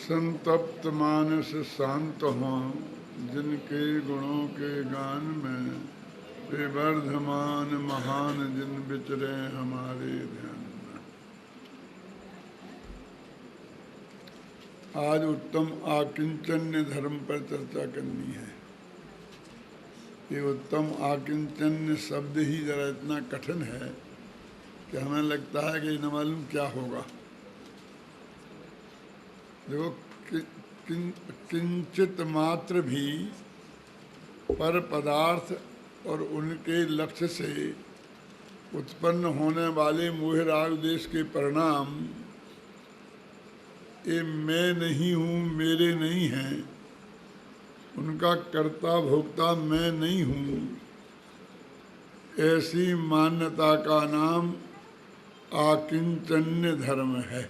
संतप्त मानस शांत हों, जिनके गुणों के गान में वे वर्धमान महान जिन विचरे हमारे ध्यान में। आज उत्तम आकिंचन्य धर्म पर चर्चा करनी है। ये उत्तम आकिंचन्य शब्द ही जरा इतना कठिन है कि हमें लगता है कि न मालूम क्या होगा। देखो, किंचित मात्र भी पर पदार्थ और उनके लक्ष्य से उत्पन्न होने वाले मोह राग देश के परिणाम ये मैं नहीं हूँ, मेरे नहीं हैं, उनका कर्ता भोक्ता मैं नहीं हूँ, ऐसी मान्यता का नाम आकिंचन्य धर्म है।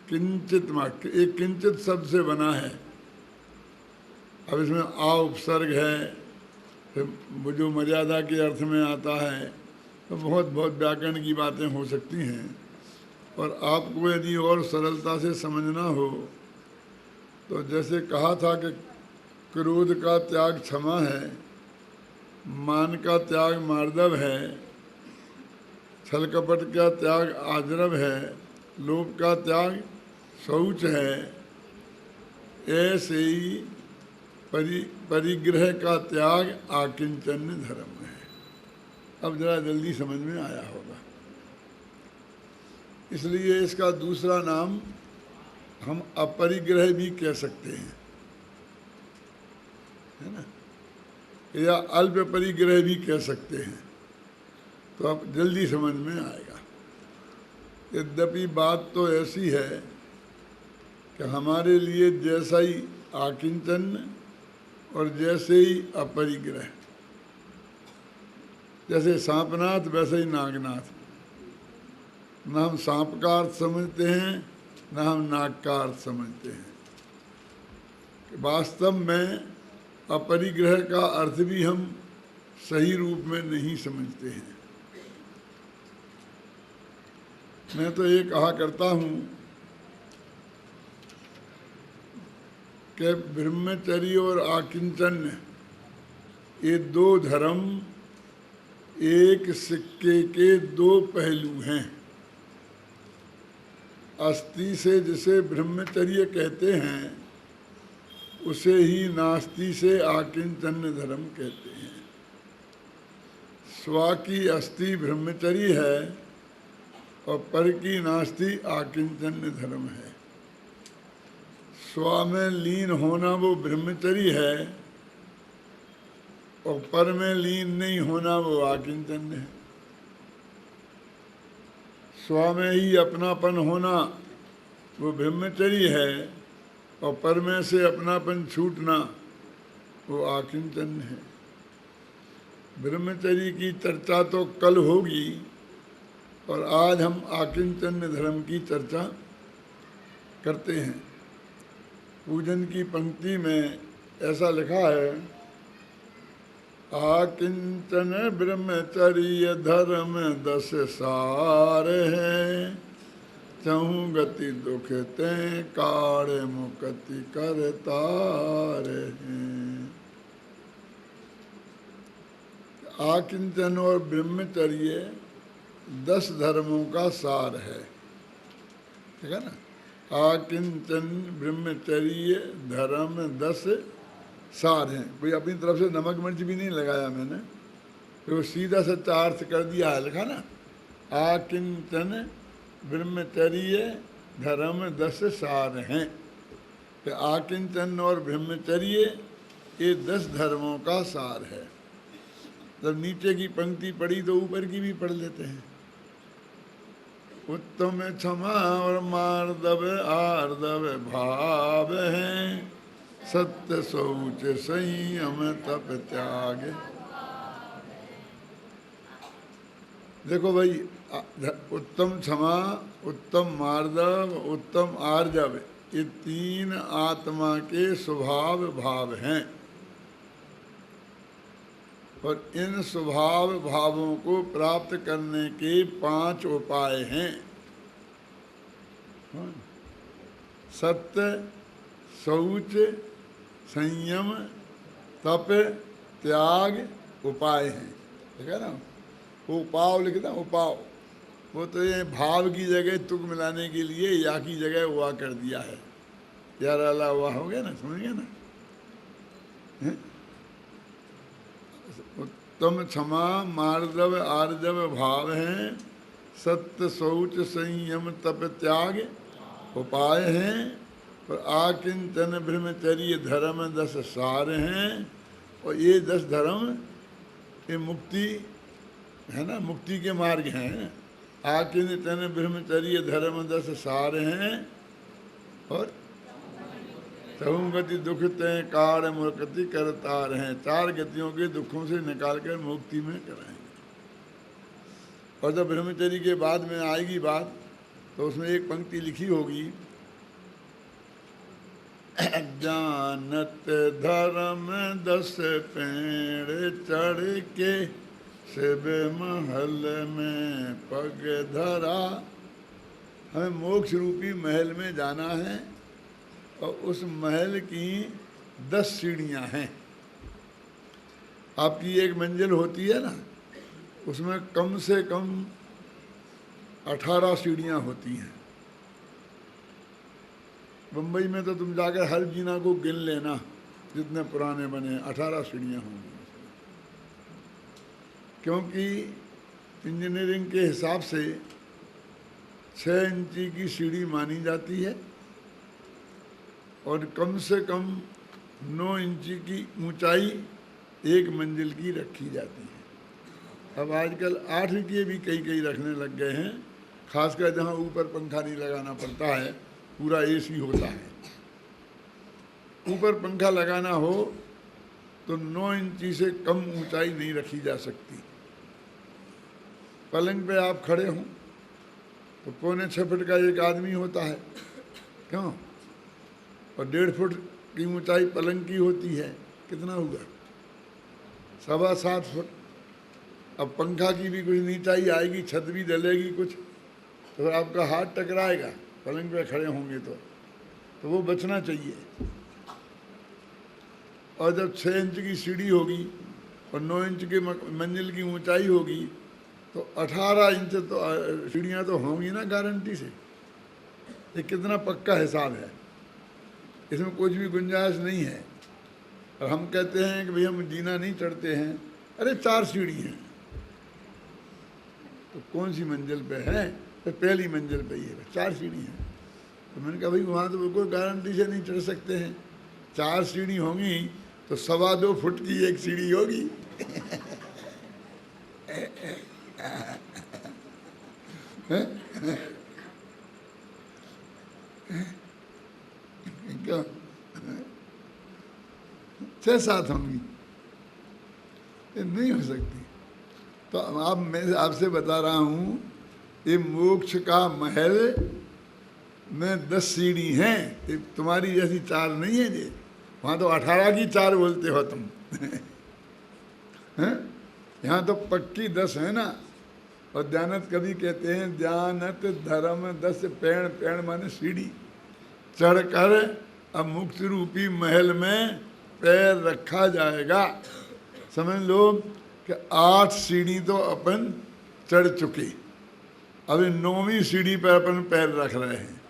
किंचित मात्र, एक किंचित शब्द से बना है। अब इसमें आ उपसर्ग है, फिर जो मर्यादा के अर्थ में आता है, तो बहुत बहुत व्याकरण की बातें हो सकती हैं। और आपको यदि और सरलता से समझना हो तो जैसे कहा था कि क्रोध का त्याग क्षमा है, मान का त्याग मार्दव है, छल कपट का त्याग आजरव है, लोभ का त्याग शौच है, ऐसे ही परिग्रह का त्याग आकिंचन्य धर्म है। अब जरा जल्दी समझ में आया होगा। इसलिए इसका दूसरा नाम हम अपरिग्रह भी कह सकते हैं, है ना, या अल्प परिग्रह भी कह सकते हैं। तो अब जल्दी समझ में आएगा। यद्यपि बात तो ऐसी है कि हमारे लिए जैसा ही आकिंचन और जैसे ही अपरिग्रह, जैसे सांपनाथ वैसे ही नागनाथ, न हम सांप का अर्थ समझते हैं न हम नाग का अर्थ समझते हैं। वास्तव में अपरिग्रह का अर्थ भी हम सही रूप में नहीं समझते हैं। मैं तो ये कहा करता हूँ कि ब्रह्मचर्य और आकिंचन्य ये दो धर्म एक सिक्के के दो पहलू हैं। अस्ति से जिसे ब्रह्मचर्य कहते हैं उसे ही नास्ति से आकिंचन्य धर्म कहते हैं। स्व की अस्ति ब्रह्मचर्य है और पर की नास्ति आकिंचन्य धर्म है। स्व में लीन होना वो ब्रह्मचर्य है और पर में लीन नहीं होना वो आकिंचन्य है। स्व में ही अपनापन होना वो ब्रह्मचर्य है और पर में से अपनापन छूटना वो आकिंचन्य है। ब्रह्मचर्य की चर्चा तो कल होगी और आज हम आकिंचन्य धर्म की चर्चा करते हैं। पूजन की पंक्ति में ऐसा लिखा है, आकिंचन ब्रह्मचर्य धर्म 10 सार है, चहु गति दुख ते काढ़ मुक्ति करतार हैं। आकिंचन और ब्रह्मचर्य 10 धर्मों का सार है, ठीक है ना। आकिंचन ब्रह्मचर्य धर्म 10 सार हैं। कोई अपनी तरफ से नमक मिर्च भी नहीं लगाया मैंने, तो सीधा सच्चा अर्थ कर दिया है, लिखा ना, आकिंचन ब्रह्मचर्य धर्म 10 सार हैं। तो आकिंचन और ब्रह्मचर्य ये 10 धर्मों का सार है। जब नीचे की पंक्ति पढ़ी तो ऊपर की भी पढ़ लेते हैं। उत्तम क्षमा और मार्दव आर्दव भाव है, सत्य शौच संयम तप त्याग। देखो भाई, उत्तम क्षमा, उत्तम मार्दव, उत्तम आर्जव, ये 3 आत्मा के स्वभाव भाव हैं। और इन स्वभाव भावों को प्राप्त करने के 5 उपाय हैं। सत्य, शौच, संयम, तप, त्याग, उपाय हैं। ठीक है ना, उपाव लिखना, उपाव। वो तो ये भाव की जगह तुक मिलाने के लिए या की जगह हुआ कर दिया है। यार अल्लाह हुआ हो गया ना, समझ गया ना। उत्तम, क्षमा, मार्दव, आर्जव भाव हैं। सत्य, शौच, संयम, तप, त्याग उपाय हैं। और आकिंचन ब्रह्मचर्य धर्म 10 सार हैं। और ये 10 धर्म ये मुक्ति है ना, मुक्ति के मार्ग हैं। आकिंचन ब्रह्मचर्य धर्म 10 सार हैं। और गति दुख तय कार मुक्ति करतार हैं। 4 गतियों के दुखों से निकालकर मुक्ति में कराएंगे। और जब ब्रह्मचर्य के बाद में आएगी बात, तो उसमें एक पंक्ति लिखी होगी, जानत धर्म 10 पेड़ चढ़ के शिव महल में पग धरा। हमें मोक्ष रूपी महल में जाना है और उस महल की 10 सीढ़ियाँ हैं। आपकी एक मंजिल होती है ना, उसमें कम से कम 18 सीढ़ियाँ होती हैं। बम्बई में तो तुम जाकर हर जीना को गिन लेना, जितने पुराने बने 18 सीढ़ियाँ होंगी। क्योंकि इंजीनियरिंग के हिसाब से 6 इंची की सीढ़ी मानी जाती है और कम से कम 9 इंची की ऊंचाई एक मंजिल की रखी जाती है। अब आजकल 8 के भी कई रखने लग गए हैं, खासकर जहाँ ऊपर पंखा नहीं लगाना पड़ता है, पूरा एसी होता है। ऊपर पंखा लगाना हो तो 9 इंची से कम ऊंचाई नहीं रखी जा सकती। पलंग पे आप खड़े हों तो 5.25 फुट का एक आदमी होता है, क्यों? और 1.5 फुट की ऊंचाई पलंग की होती है, कितना हुआ? 7.25 फुट। अब पंखा की भी कुछ नीचाई आएगी, छत भी डलेगी कुछ, तो आपका हाथ टकराएगा पलंग पे खड़े होंगे तो वो बचना चाहिए। और जब 6 इंच की सीढ़ी होगी और 9 इंच के मंजिल की ऊंचाई होगी तो 18 इंच तो सीढ़ियाँ तो होंगी ना गारंटी से। ये कितना पक्का हिसाब है, इसमें कुछ भी गुंजाइश नहीं है। और हम कहते हैं कि भाई हम जीना नहीं चढ़ते हैं, अरे 4 सीढ़ी हैं, तो कौन सी मंजिल पे है? तो पहली मंजिल पे ही है, 4 सीढ़ी हैं। तो मैंने कहा भाई वहाँ तो बिल्कुल गारंटी से नहीं चढ़ सकते हैं, 4 सीढ़ी होंगी तो 2.25 फुट की एक सीढ़ी होगी। क्या 6-7 होंगी, ये नहीं हो सकती। तो अब मैं आपसे बता रहा हूँ, ये मोक्ष का महल में 10 सीढ़ी हैं, ये तुम्हारी जैसी 4 नहीं है जी। वहाँ तो 18 की 4 बोलते हो तुम। हैं? यहाँ तो पक्की 10 है ना। और ध्यानत कभी कहते हैं, ध्यानत धर्म 10 पेड़, पेड़ माने सीढ़ी, चढ़कर अब मुक्त रूपी महल में पैर रखा जाएगा। समझ लो कि 8 सीढ़ी तो अपन चढ़ चुके, अभी 9वीं सीढ़ी पर अपन पैर रख रहे हैं।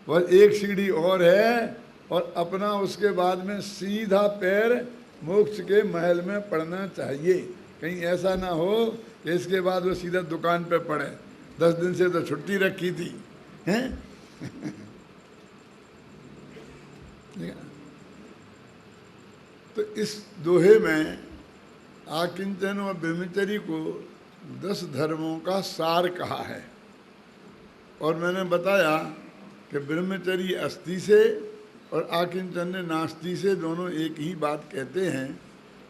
बस 1 सीढ़ी और है और अपना उसके बाद में सीधा पैर मोक्ष के महल में पड़ना चाहिए। कहीं ऐसा ना हो कि इसके बाद वो सीधा दुकान पे पड़े। 10 दिन से तो छुट्टी रखी थी, हैं? तो इस दोहे में आकिंचन और ब्रह्मचर्य को 10 धर्मों का सार कहा है। और मैंने बताया कि ब्रह्मचर्य अस्थि से और आकिंचन नास्ति से दोनों एक ही बात कहते हैं।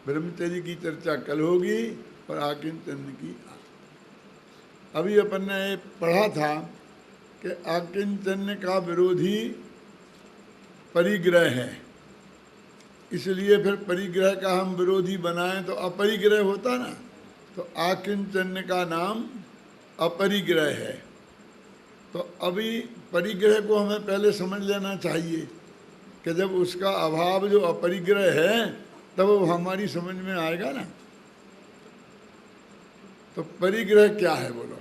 ब्रह्मचर्य की चर्चा कल होगी और आकिंचन की। अभी अपन ने पढ़ा था कि आकिंचन का विरोधी परिग्रह है, इसलिए फिर परिग्रह का हम विरोधी बनाएं तो अपरिग्रह होता ना। तो आकिंचन का नाम अपरिग्रह है। तो अभी परिग्रह को हमें पहले समझ लेना चाहिए कि जब उसका अभाव जो अपरिग्रह है तब वो हमारी समझ में आएगा ना। तो परिग्रह क्या है बोलो?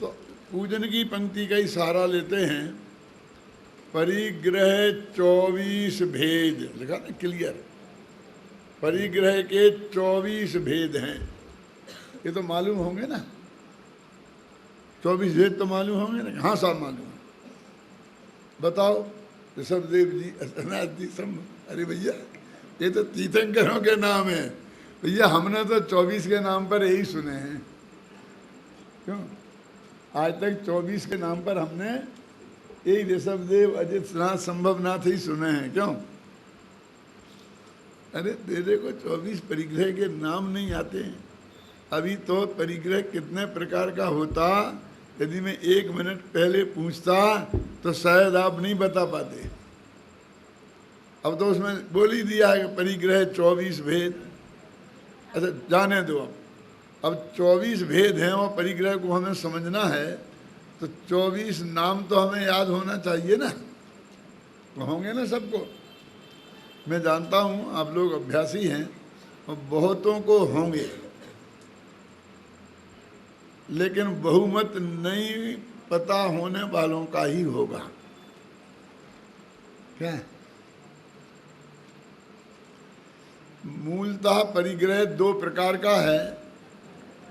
तो पूजन की पंक्ति का ही सहारा लेते हैं। परिग्रह 24 भेद लिखा ना, क्लियर। परिग्रह के 24 भेद हैं, ये तो मालूम होंगे ना। 24 भेद तो मालूम होंगे ना? हाँ साहब मालूम है। बताओ ऋषभदेव जी, अनाथ जी सब। अरे भैया ये तो तीर्थंकरों के नाम है भैया, हमने तो 24 के नाम पर यही सुने हैं। क्यों आज तक 24 के नाम पर हमने यही ऋषभदेव, अजित नाथ, संभवनाथ ही सुने हैं। क्यों? अरे तेरे को 24 परिग्रह के नाम नहीं आते हैं। अभी तो परिग्रह कितने प्रकार का होता, यदि मैं 1 मिनट पहले पूछता तो शायद आप नहीं बता पाते। अब तो उसमें बोल ही दिया है कि परिग्रह 24 भेद। अच्छा जाने दो, अब 24 भेद हैं और परिग्रह को हमें समझना है तो 24 नाम तो हमें याद होना चाहिए ना। तो होंगे ना सबको? मैं जानता हूँ आप लोग अभ्यासी हैं और बहुतों को होंगे, लेकिन बहुमत नहीं पता होने वालों का ही होगा। क्या मूलतः परिग्रह 2 प्रकार का है,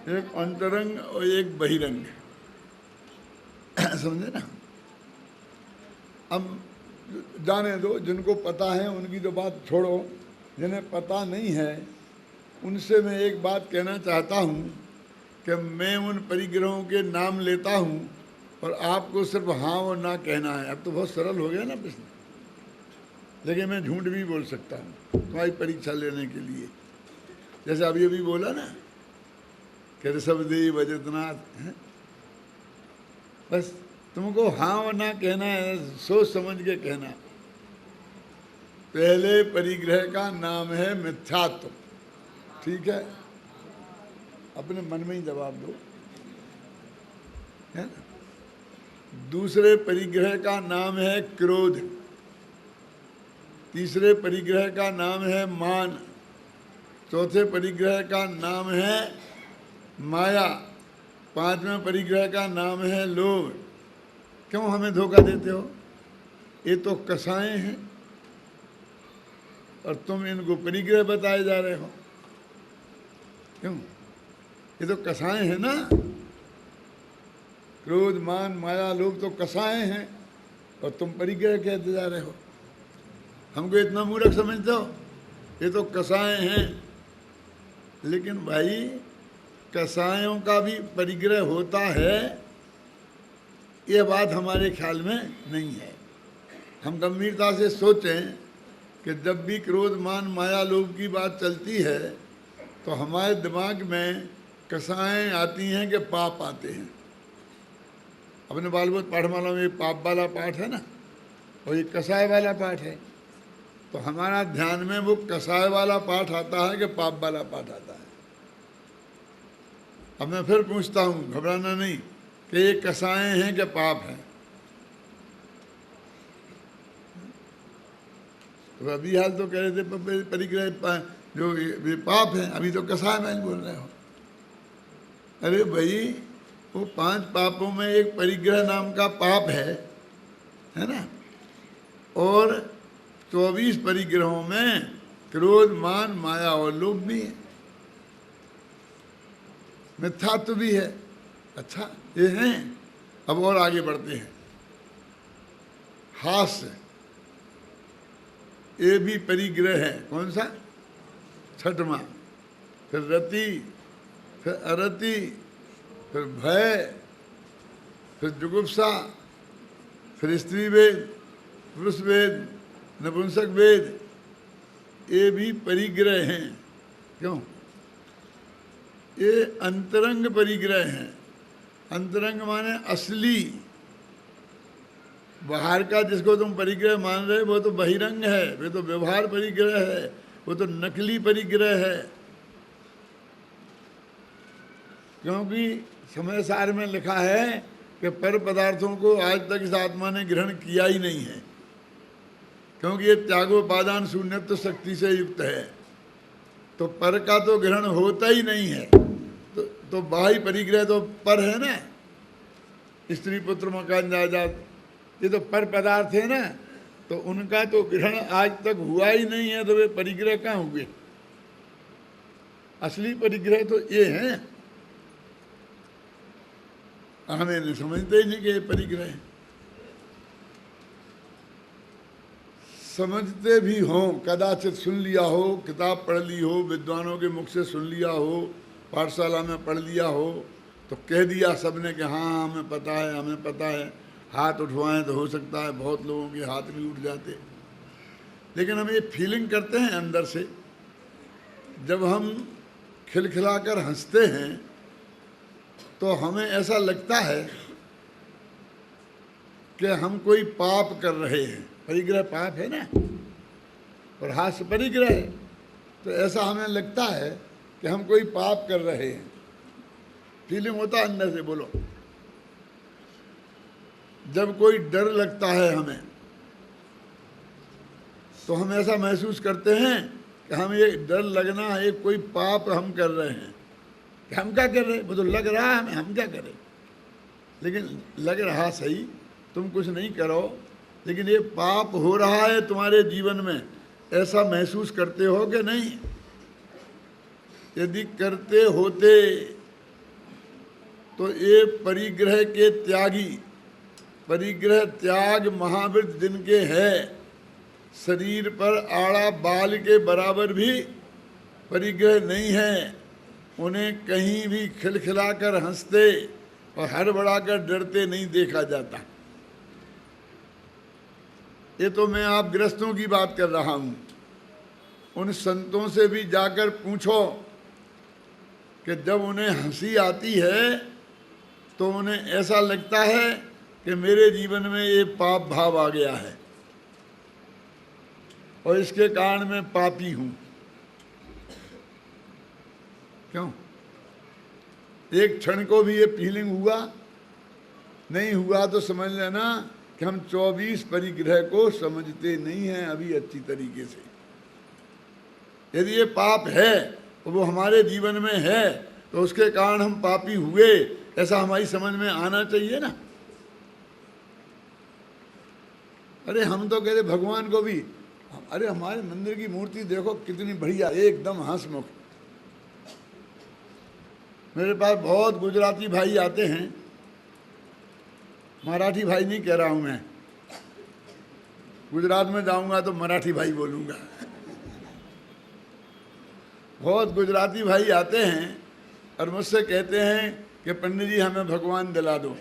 एक अंतरंग और एक बहिरंग। समझे ना? अब जाने दो, जिनको पता है उनकी तो बात छोड़ो, जिन्हें पता नहीं है उनसे मैं एक बात कहना चाहता हूँ कि मैं उन परिग्रहों के नाम लेता हूँ और आपको सिर्फ हाँ और ना कहना है। अब तो बहुत सरल हो गया ना प्रश्न, लेकिन मैं झूठ भी बोल सकता हूँ तुम्हारी परीक्षा लेने के लिए। जैसे अभी अभी बोला ना कि ऋषभदेव, अजितनाथ, बस तुमको हाँ और ना कहना है, सोच समझ के कहना। पहले परिग्रह का नाम है मिथ्यात्व, ठीक है? अपने मन में ही जवाब दो, है ना? दूसरे परिग्रह का नाम है क्रोध, तीसरे परिग्रह का नाम है मान, चौथे परिग्रह का नाम है माया, 5वें परिग्रह का नाम है लोभ। क्यों हमें धोखा देते हो? ये तो कसाएं हैं और तुम इनको परिग्रह बताए जा रहे हो। क्यों? ये तो कसाएं हैं ना। क्रोध, मान, माया, लोभ तो कसाएं हैं और तुम परिग्रह कहते जा रहे हो। हमको इतना मूर्ख समझते हो? ये तो कसाएं हैं। लेकिन भाई कसायों का भी परिग्रह होता है, ये बात हमारे ख्याल में नहीं है। हम गंभीरता से सोचें कि जब भी क्रोध, मान, माया, लोभ की बात चलती है तो हमारे दिमाग में कसाएं आती हैं कि पाप आते हैं। अपने बालबोध पाठमाला में पाप वाला पाठ है ना, और ये कसाय वाला पाठ है। तो हमारा ध्यान में वो कसाय वाला पाठ आता है कि पाप वाला पाठ आता है। अब मैं फिर पूछता हूँ, घबराना नहीं, कि ये कसाएं हैं कि पाप हैं? तो अभी हाल तो कह रहे थे परिग्रह जो ये पाप है, अभी तो कसाय में बोल रहे हो। अरे भाई वो 5 पापों में एक परिग्रह नाम का पाप है ना? और 24 परिग्रहों में क्रोध, मान, माया और लोभ भी है, मिथ्यात्व भी है। अच्छा ये हैं। अब और आगे बढ़ते हैं। हास्य, ये भी परिग्रह है। कौन सा? 6वां। फिर रति, फिर अरति, फिर भय, फिर जुगुप्सा, फिर स्त्री वेद, पुरुष वेद, नपुंसक वेद, ये भी परिग्रह हैं। क्यों? ये अंतरंग परिग्रह हैं। अंतरंग माने असली। बाहर का जिसको तुम परिग्रह मान रहे वो तो बहिरंग है, वो तो व्यवहार परिग्रह है, वो तो नकली परिग्रह है। क्योंकि समय सार में लिखा है कि पर पदार्थों को आज तक इस आत्मा ने ग्रहण किया ही नहीं है, क्योंकि ये त्यागोपादान शून्यत्व शक्ति से युक्त है। तो पर का तो ग्रहण होता ही नहीं है। तो बाह्य परिग्रह तो पर है ना, स्त्री पुत्र मकान जायदाद, ये तो पर पदार्थ है ना, तो उनका तो ग्रहण आज तक हुआ ही नहीं है, तो वे परिग्रह कहाँ हुए? असली परिग्रह तो ये हैं, हमें समझते ही नहीं कि ये परिग्रह है। समझते भी हों, कदाचित सुन लिया हो, किताब पढ़ ली हो, विद्वानों के मुख से सुन लिया हो, पाठशाला में पढ़ लिया हो, तो कह दिया सबने कि हाँ हमें पता है, हमें पता है। हाथ उठवाएं तो हो सकता है बहुत लोगों के हाथ भी उठ जाते, लेकिन हम ये फीलिंग करते हैं अंदर से, जब हम खिलखिलाकर हंसते हैं तो हमें ऐसा लगता है कि हम कोई पाप कर रहे हैं। परिग्रह पाप है ना, और हास्य परिग्रह है, तो ऐसा हमें लगता है कि हम कोई पाप कर रहे हैं। फीलिंग होता है अंदर से, बोलो। जब कोई डर लगता है हमें, तो हम ऐसा महसूस करते हैं कि हम ये डर लगना है, कोई पाप हम कर रहे हैं। कि हम क्या कर रहे हैं? वो तो लग रहा है हमें, हम क्या करें? लेकिन लग रहा सही, तुम कुछ नहीं करो, लेकिन ये पाप हो रहा है तुम्हारे जीवन में, ऐसा महसूस करते हो कि नहीं? यदि करते होते तो ये परिग्रह के त्यागी, परिग्रह त्याग महावीर जिनके है, शरीर पर आड़ा बाल के बराबर भी परिग्रह नहीं है, उन्हें कहीं भी खिलखिलाकर हंसते और हड़बड़ाकर डरते नहीं देखा जाता। ये तो मैं आप गृहस्थों की बात कर रहा हूँ। उन संतों से भी जाकर पूछो कि जब उन्हें हंसी आती है तो उन्हें ऐसा लगता है कि मेरे जीवन में ये पाप भाव आ गया है और इसके कारण मैं पापी हूँ। क्यों? एक क्षण को भी ये फीलिंग हुआ? नहीं हुआ तो समझ लेना कि हम 24 परिग्रह को समझते नहीं हैं अभी अच्छी तरीके से। यदि ये पाप है और वो हमारे जीवन में है तो उसके कारण हम पापी हुए, ऐसा हमारी समझ में आना चाहिए ना। अरे हम तो कहते भगवान को भी, अरे हमारे मंदिर की मूर्ति देखो कितनी बढ़िया, एकदम हंसमुख। मेरे पास बहुत गुजराती भाई आते हैं, मराठी भाई नहीं कह रहा हूँ मैं, गुजरात में जाऊंगा तो मराठी भाई बोलूँगा। बहुत गुजराती भाई आते हैं और मुझसे कहते हैं कि पंडित जी हमें भगवान दिला दो।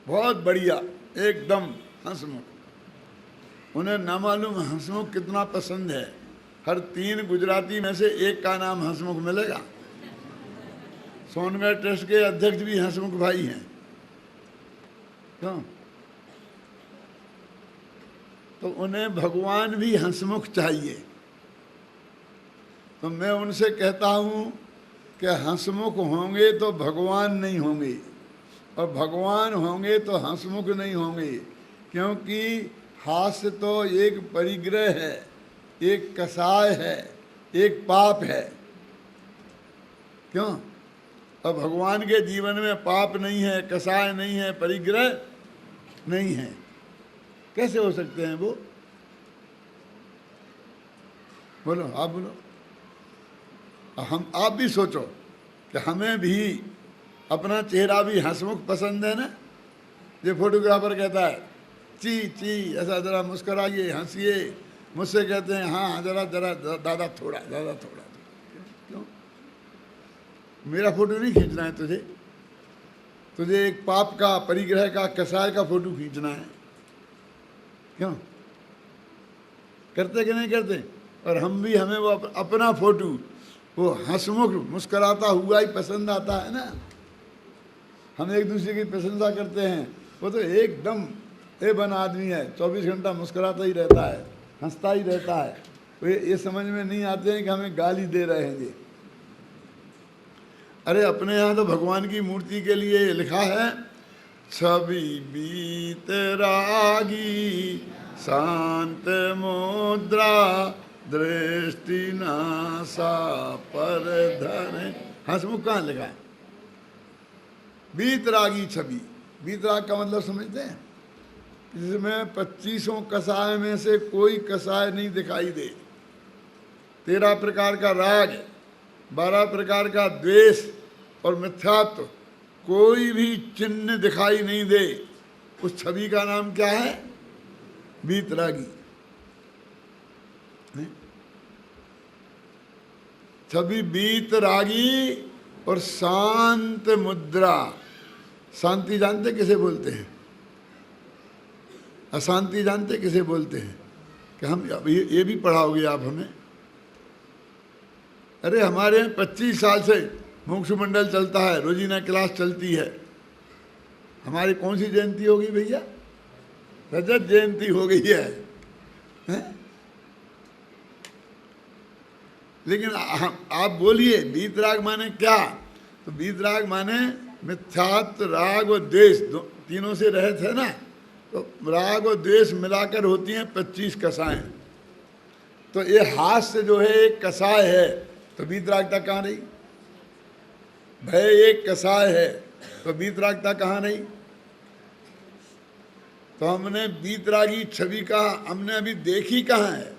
बहुत बढ़िया, एकदम हंसमुख। उन्हें ना मालूम हंसमुख कितना पसंद है। हर 3 गुजराती में से एक का नाम हंसमुख मिलेगा। सोनगढ़ ट्रस्ट के अध्यक्ष भी हंसमुख भाई हैं। क्यों? तो उन्हें भगवान भी हंसमुख चाहिए। तो मैं उनसे कहता हूँ कि हंसमुख होंगे तो भगवान नहीं होंगे, और भगवान होंगे तो हंसमुख नहीं होंगे, क्योंकि हास्य तो एक परिग्रह है, एक कसाय है, एक पाप है। क्यों? और भगवान के जीवन में पाप नहीं है, कसाय नहीं है, परिग्रह नहीं है। कैसे हो सकते हैं वो? बोलो, आप बोलो। आप भी सोचो कि हमें भी अपना चेहरा भी हंसमुख पसंद है ना। ये फोटोग्राफर कहता है ची ची, ऐसा जरा मुस्कुराइए, हंसिए। मुझसे कहते हैं हाँ जरा जरा दादा थोड़ा, दादा थोड़ा। क्यों? मेरा फोटो नहीं खींचना है तुझे? तुझे एक पाप का, परिग्रह का, कसाय का फोटो खींचना है। क्यों? करते कि नहीं करते? और हम भी, हमें वो अपना फोटो वो हंसमुख मुस्कुराता हुआ ही पसंद आता है ना। हम एक दूसरे की प्रशंसा करते हैं। वो तो एकदम ए-बन आदमी है, 24 घंटा मुस्कुराता ही रहता है, हंसता ही रहता है। वो ये समझ में नहीं आते हैं कि हमें गाली दे रहे हैं ये। अरे अपने यहाँ तो भगवान की मूर्ति के लिए लिखा है छवि बीतरागी शांत मुद्रा दृष्टि नासा पर धरे। हंसमुख कहाँ लिखा है? बीतरागी छवि। बीतराग का मतलब समझते हैं? जिसमें 25 कसाय में से कोई कसाय नहीं दिखाई दे। 13 प्रकार का राग, 12 प्रकार का द्वेष और मिथ्यात्व, कोई भी चिन्ह दिखाई नहीं दे, उस छवि का नाम क्या है? बीतरागी। छवि बीतरागी और शांत मुद्रा। शांति जानते किसे बोलते हैं? अशांति जानते किसे बोलते हैं? कि हम ये भी पढ़ाओगे आप हमें? अरे हमारे यहाँ 25 साल से मोक्ष मंडल चलता है, रोजीना क्लास चलती है। हमारी कौन सी जयंती होगी भैया? रजत जयंती हो गई है, हैं? लेकिन आप बोलिए बीतराग माने क्या? तो बीतराग माने मिथ्यात्व, राग और द्वेष, तीनों से रहित है ना। तो राग और द्वेष मिलाकर होती हैं 25 कसाएं। तो ये हास्य जो है एक कसाय है, तो बीतरागता कहाँ रही? भय एक कसाय है, तो बीतरागता कहाँ रही? तो हमने बीतरागी छवि का हमने अभी देखी कहाँ है?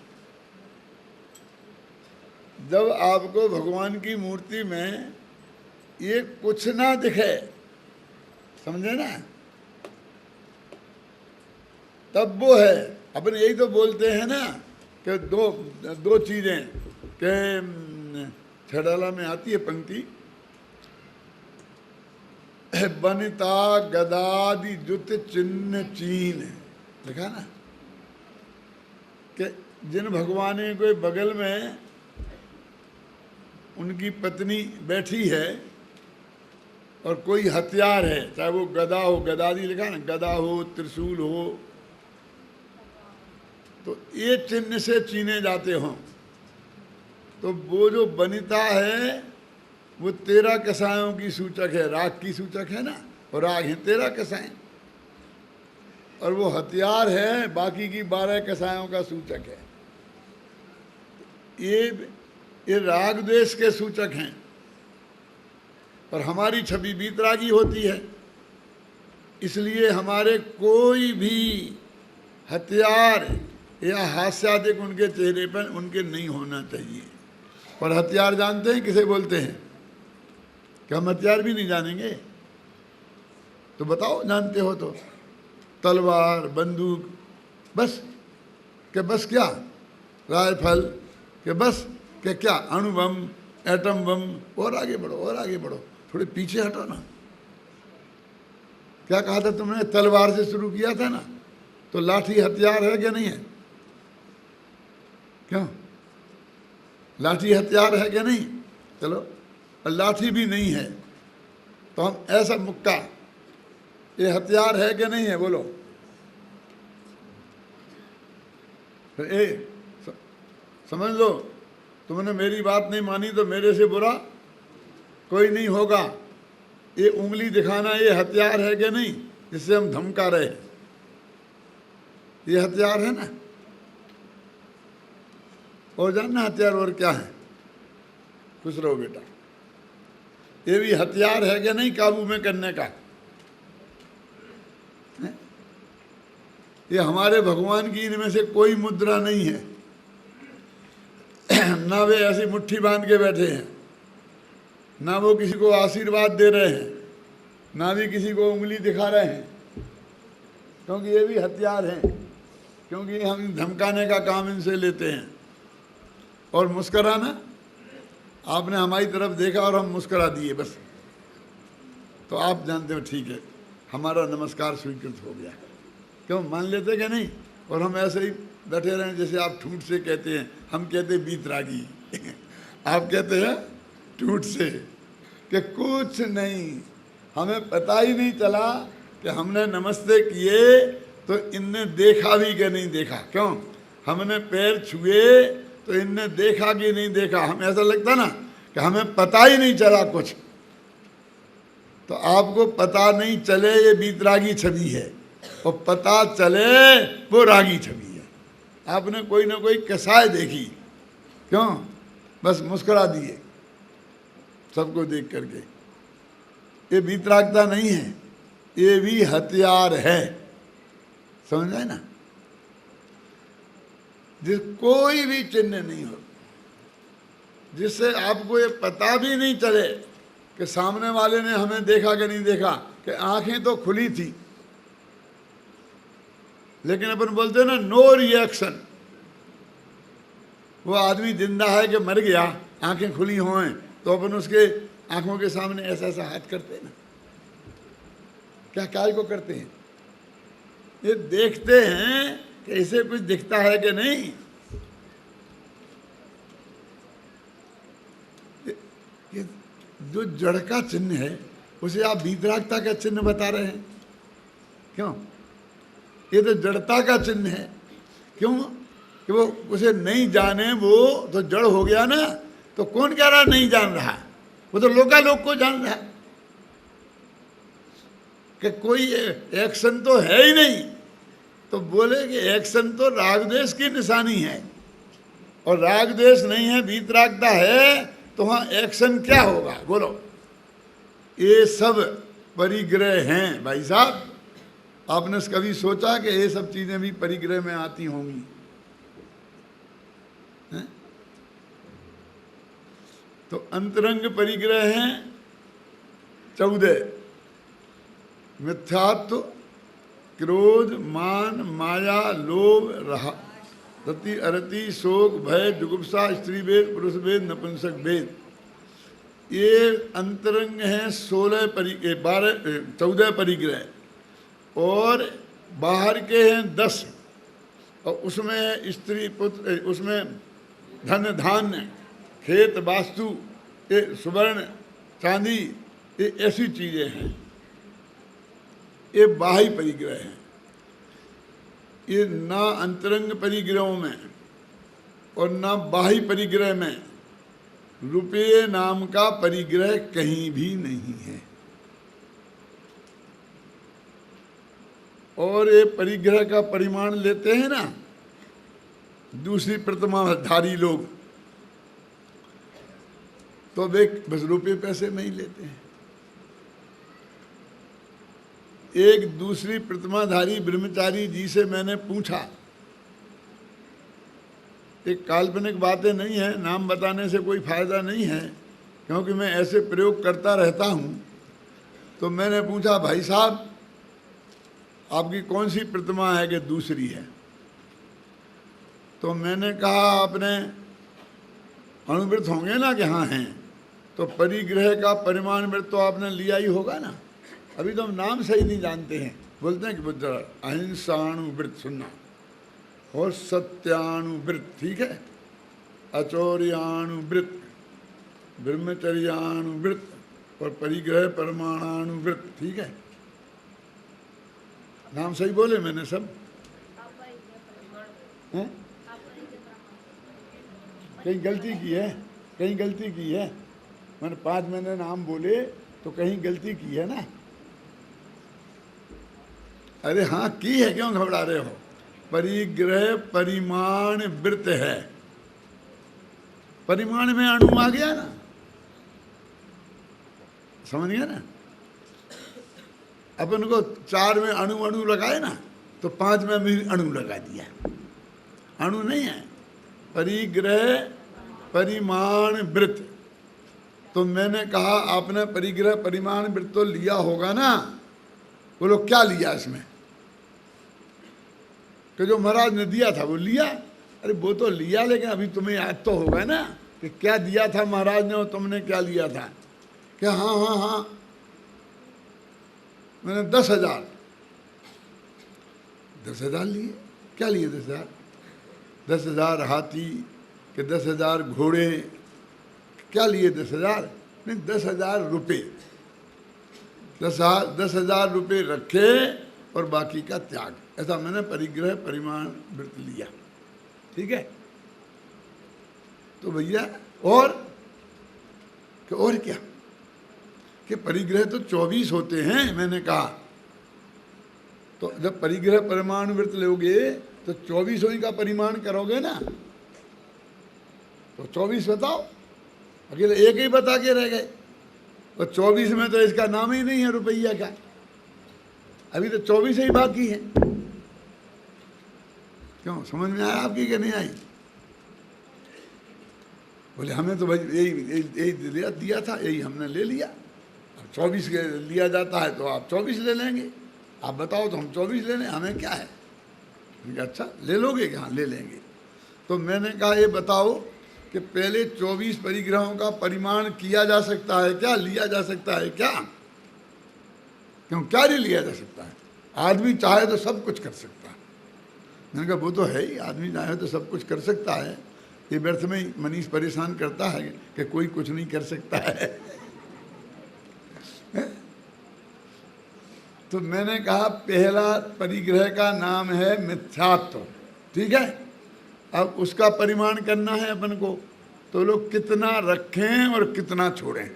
जब आपको भगवान की मूर्ति में ये कुछ ना दिखे, समझे ना, तब वो है। अपन यही तो बोलते हैं ना कि दो चीजें के छड़ाला में आती है पंक्ति, बनिता गदादि जुत चिन्ह चीन, लिखा ना कि जिन भगवान के बगल में उनकी पत्नी बैठी है और कोई हथियार है, चाहे वो गदा हो, गदादि लिखा ना, गदा हो, त्रिशूल हो, तो ये चिन्ह से चीने जाते हों। तो वो जो बनिता है वो 13 कसायों की सूचक है, राग की सूचक है ना, और राग है 13 कसाएं, और वो हथियार है बाकी की 12 कसायों का सूचक है। ये राग द्वेष के सूचक हैं, और हमारी छवि बीतरागी होती है। इसलिए हमारे कोई भी हथियार या हास्यादिक उनके चेहरे पर उनके नहीं होना चाहिए। और हथियार जानते हैं किसे बोलते हैं? क्या हम हथियार भी नहीं जानेंगे? तो बताओ, जानते हो तो। तलवार, बंदूक, बस के बस क्या? राइफल के बस के क्या? अणु बम, एटम बम। और आगे बढ़ो, और आगे बढ़ो, थोड़े पीछे हटो ना। क्या कहा था तुमने? तलवार से शुरू किया था ना। तो लाठी हथियार है क्या नहीं है? क्यों? लाठी हथियार है क्या नहीं? चलो, और लाठी भी नहीं है तो हम ऐसा मुक्का, ये हथियार है क्या नहीं है? बोलो। समझ लो, तुमने मेरी बात नहीं मानी तो मेरे से बुरा कोई नहीं होगा। ये उंगली दिखाना ये हथियार है क्या नहीं, जिससे हम धमका रहे हैं? ये हथियार है ना। और जानना हथियार और क्या है? खुश रहो बेटा। ये भी हथियार है क्या नहीं काबू में करने का? ये हमारे भगवान की इनमें से कोई मुद्रा नहीं है। ना वे ऐसी मुट्ठी बांध के बैठे हैं, ना वो किसी को आशीर्वाद दे रहे हैं, ना भी किसी को उंगली दिखा रहे हैं, क्योंकि ये भी हथियार हैं। क्योंकि हम धमकाने का काम इनसे लेते हैं। और मुस्कराना, आपने हमारी तरफ देखा और हम मुस्करा दिए बस, तो आप जानते हो ठीक है, हमारा नमस्कार स्वीकृत हो गया। क्यों? मान लेते क्या नहीं? और हम ऐसे ही बैठे रहें जैसे आप ठूठ से कहते हैं, हम कहते हैं बीतरागी आप कहते हैं ठूठ से कि कुछ नहीं, हमें पता ही नहीं चला कि हमने नमस्ते किए तो इनने देखा भी कि नहीं देखा। क्यों? हमने पैर छुए तो इनने देखा कि नहीं देखा। हमें ऐसा लगता ना कि हमें पता ही नहीं चला कुछ, तो आपको पता नहीं चले ये वीतरागी छवि है, और पता चले वो रागी छवि है। आपने कोई ना कोई कसाय देखी, क्यों? बस मुस्कुरा दिए सबको देख करके। ये वीतरागता नहीं है, ये भी हथियार है, समझ आए ना? जिस कोई भी चिन्ह नहीं हो, जिससे आपको ये पता भी नहीं चले कि सामने वाले ने हमें देखा कि नहीं देखा, कि आंखें तो खुली थी लेकिन अपन बोलते हैं ना नो रिएक्शन। वो आदमी जिंदा है कि मर गया, आंखें खुली हों, तो अपन उसके आंखों के सामने ऐसा ऐसा हाथ करते हैं ना, क्या काय को करते हैं? ये देखते हैं कि इसे कुछ दिखता है कि नहीं। ये जो जड़ का चिन्ह है उसे आप वीतरागता का चिन्ह बता रहे हैं, क्यों? ये तो जड़ता का चिन्ह है। क्यों? कि वो उसे नहीं जाने, वो तो जड़ हो गया ना। तो कौन कह रहा नहीं जान रहा? वो तो लोकालोक को जान रहा है कि कोई एक्शन तो है ही नहीं। तो बोले कि एक्शन तो राग द्वेष की निशानी है, और राग द्वेष नहीं है, वीतरागता है, तो वहाँ एक्शन क्या होगा? बोलो। ये सब परिग्रह हैं भाई साहब। आपने कभी सोचा कि ये सब चीजें भी परिग्रह में आती होंगी? हैं? तो अंतरंग परिग्रह हैं 14। मिथ्यात्व, क्रोध, मान, माया, लोभ, रति, अरति, शोक, भय, जुगुप्सा, स्त्री भेद, पुरुष भेद, नपुंसक भेद। ये अंतरंग हैं 14 परिग्रह, और बाहर के हैं 10। और उसमें स्त्री पुत्र, उसमें धन धान्य, खेत वास्तु, ये सुवर्ण चांदी, ये ऐसी चीजें हैं। ये बाह्य परिग्रह हैं। ये ना अंतरंग परिग्रहों में और ना बाह्य परिग्रह में रुपये नाम का परिग्रह कहीं भी नहीं है। और ये परिग्रह का परिमाण लेते हैं ना दूसरी प्रतिमाधारी लोग, तो वे बस रुपये पैसे में ही लेते हैं। एक दूसरी प्रतिमाधारी ब्रह्मचारी जी से मैंने पूछा, एक काल्पनिक बातें नहीं है, नाम बताने से कोई फायदा नहीं है, क्योंकि मैं ऐसे प्रयोग करता रहता हूँ। तो मैंने पूछा, भाई साहब आपकी कौन सी प्रतिमा है कि दूसरी है? तो मैंने कहा आपने अणुवृत्त होंगे ना कि हाँ हैं, तो परिग्रह का परिमाण वृत्त तो आपने लिया ही होगा ना। अभी तो हम नाम सही नहीं जानते हैं, बोलते हैं कि बुद्ध अहिंसाणुवृत्त सुनना, और सत्याणुवृत्त, ठीक है, अचौर्याणुवृत्त, ब्रह्मचर्याणुवृत्त और परिग्रह परमाणानुवृत्त, ठीक है। नाम सही बोले मैंने सब? हैं? कहीं गलती की है? कहीं गलती की है? मैंने 5 मैंने नाम बोले तो कहीं गलती की है ना? अरे हाँ की है, क्यों घबरा रहे हो? परिग्रह परिमाण वृत्त है। परिमाण में अणु आ गया ना, समझ गया ना? अपन को 4 में अणु अणु लगाए ना, तो 5 में भी अणु लगा दिया। अणु नहीं है, परिग्रह परिमाण वृत्त। तो मैंने कहा आपने परिग्रह परिमाण वृत्त तो लिया होगा ना? बोलो क्या लिया इसमें? कि जो महाराज ने दिया था वो लिया। अरे वो तो लिया, लेकिन अभी तुम्हें याद तो होगा ना कि क्या दिया था महाराज ने और तुमने क्या लिया था? क्या हाँ हाँ हाँ मैंने 10,000 लिए। क्या लिए 10,000? 10,000 हाथी कि 10,000 घोड़े? क्या लिए 10,000? नहीं, 10,000 रुपये। 10,000 रुपये रखे और बाकी का त्याग, ऐसा मैंने परिग्रह परिमाण वृत्त लिया, ठीक है। तो भैया और क्या कि परिग्रह तो 24 होते हैं। मैंने कहा तो जब परिग्रह परमाणु वृत्त लोगे तो 24 ही का परिमाण करोगे ना, तो 24 बताओ, अकेले एक ही बता के रह गए। और 24 में तो इसका नाम ही नहीं है रुपया का, अभी तो 24 ही बाकी है। क्यों, समझ में आया आपकी कि नहीं आई? बोले हमें तो भाई यही दिया था, यही हमने ले लिया। अब 24 लिया जाता है तो आप 24 ले लेंगे, आप बताओ तो हम 24 ले लें, हमें क्या है। अच्छा ले लोगे क्या? ले लेंगे। तो मैंने कहा ये बताओ कि पहले 24 परिग्रहों का परिमाण किया जा सकता है क्या, लिया जा सकता है क्या? क्यों, क्या नहीं लिया जा सकता है? आदमी चाहे तो सब कुछ कर सकता है। मैंने कहा वो तो है ही, आदमी चाहे तो सब कुछ कर सकता है। ये व्यर्थ में ही मनीष परेशान करता है कि कोई कुछ नहीं कर सकता है। तो मैंने कहा पहला परिग्रह का नाम है मिथ्यात्व, ठीक है। अब उसका परिमाण करना है अपन को, तो लोग कितना रखें और कितना छोड़ें,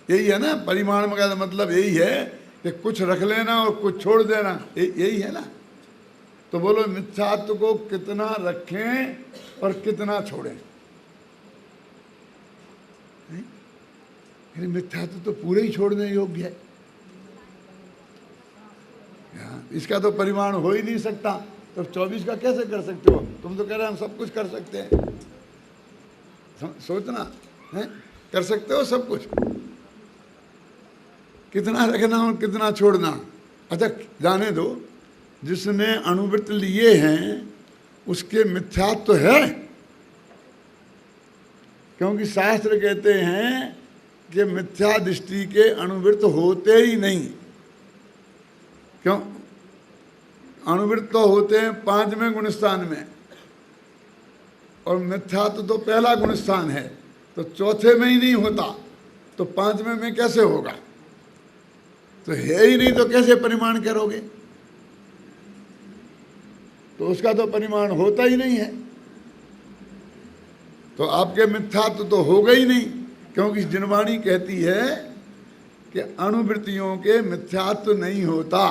यही है ना। परिमाण का मतलब यही है कि कुछ रख लेना और कुछ छोड़ देना, यही है ना। तो बोलो मिथ्यात्व को कितना रखें और कितना छोड़ें। मिथ्यात्व तो पूरे ही छोड़ने योग्य है, इसका तो परिमाण हो ही नहीं सकता। तो 24 का कैसे कर सकते हो? तुम तो कह रहे हैं हम सब कुछ कर सकते हैं। सोचना है, कर सकते हो सब कुछ, कितना रखना और कितना छोड़ना। अच्छा जाने दो, जिसने अणुवृत्त लिए हैं उसके मिथ्यात्व तो है, क्योंकि शास्त्र कहते हैं कि मिथ्या दृष्टि के अणुवृत्त होते ही नहीं। क्यों? अणुवृत्त तो होते हैं 5वें गुणस्थान में, और मिथ्यात्व तो पहला गुणस्थान है, तो चौथे में ही नहीं होता, तो 5वें में कैसे होगा? तो है ही नहीं, तो कैसे परिमाण करोगे? तो उसका तो परिमाण होता ही नहीं है। तो आपके मिथ्यात्व तो होगा ही नहीं, क्योंकि जिनवाणी कहती है कि अणुवृत्तियों के मिथ्यात्व नहीं होता।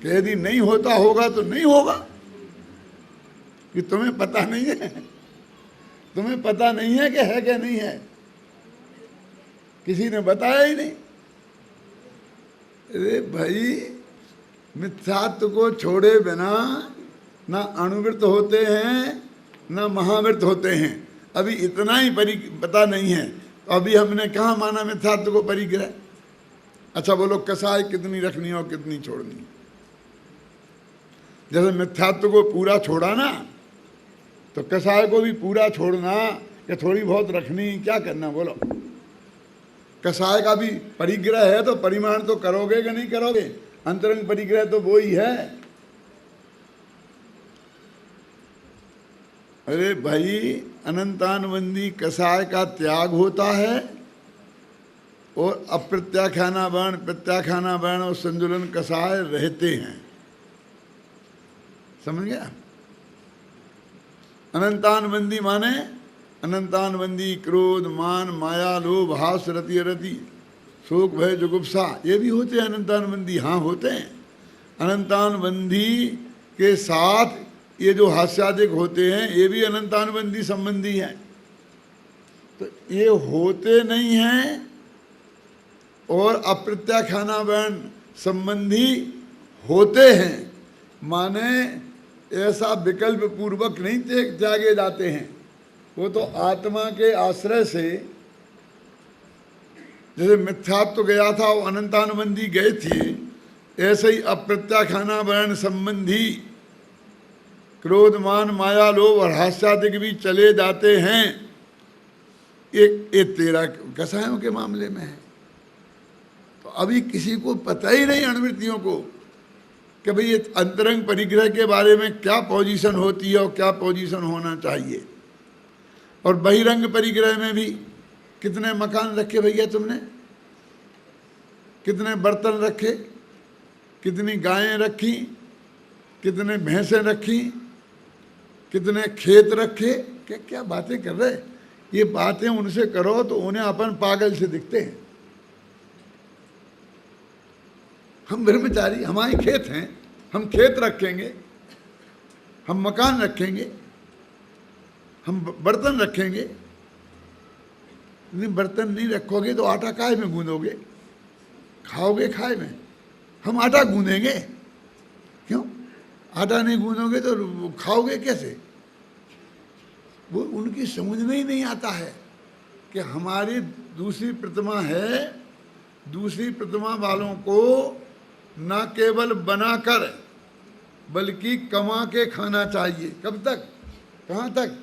कि यदि नहीं होता होगा तो नहीं होगा, कि तुम्हें पता नहीं है, तुम्हें पता नहीं है कि है क्या नहीं है, किसी ने बताया ही नहीं। अरे भाई, मिथ्यात्व को छोड़े बिना ना अणुवृत्त होते हैं ना महावृत्त होते हैं। अभी इतना ही पता नहीं है, तो अभी हमने कहाँ माना मिथ्यात्व को परिग्रह। अच्छा बोलो कसाय कितनी रखनी और कितनी छोड़नी? जैसे मिथ्यात्व को पूरा छोड़ा ना, तो कसाय को भी पूरा छोड़ना कि थोड़ी बहुत रखनी, क्या करना बोलो? कसाय का भी परिग्रह है तो परिमाण तो करोगे कि नहीं करोगे? अंतरंग परिग्रह तो वो ही है। अरे भाई, अनंतानुबंधी कसाय का त्याग होता है और अप्रत्याख्याना वर्ण, प्रत्याख्याना वर्ण और संतुलन कसाय रहते हैं। समझ गया? अनंतानुबंधी माने अनंतानुबंधी क्रोध, मान, माया, लोभ, हास, रति, अरति, शोक, भय, जुगुप्सा, ये भी होते हैं अनंतानुबंधी। हाँ होते हैं। अनंतानुबंधी के साथ ये जो हास्यादिक होते हैं ये भी अनंतानुबंधी संबंधी हैं। तो ये होते नहीं हैं और अप्रत्याख्याना वर्ण संबंधी होते हैं, माने ऐसा विकल्प पूर्वक नहीं त्यागे जाते हैं। वो तो आत्मा के आश्रय से, जैसे मिथ्यात्व गया था वो अनंतानुबंधी गए थे, ऐसे ही अप्रत्याख्याना वर्ण संबंधी क्रोध, मान, माया, लोभ और हास्यादिक भी चले जाते हैं। एक 13 कसायों के मामले में है। तो अभी किसी को पता ही नहीं अणुवृत्तियों को कि भाई ये अंतरंग परिग्रह के बारे में क्या पोजीशन होती है और क्या पोजीशन होना चाहिए। और बहिरंग परिग्रह में भी कितने मकान रखे भैया तुमने, कितने बर्तन रखे, कितनी गायें रखी, कितने भैंसें रखी, कितने खेत रखे, क्या क्या बातें कर रहे। ये बातें उनसे करो तो उन्हें अपन पागल से दिखते हैं। हम ब्रह्मचारी, हमारे खेत हैं, हम खेत रखेंगे, हम मकान रखेंगे, हम बर्तन रखेंगे। नहीं, बर्तन नहीं रखोगे तो आटा काय में गूंदोगे, खाओगे खाए में। हम आटा गूंदेंगे, क्यों? आटा नहीं गूंदोगे तो खाओगे कैसे? वो उनकी समझ में ही नहीं आता है कि हमारी दूसरी प्रतिमा है, दूसरी प्रतिमा वालों को न केवल बनाकर बल्कि कमा के खाना चाहिए। कब तक? कहाँ तक?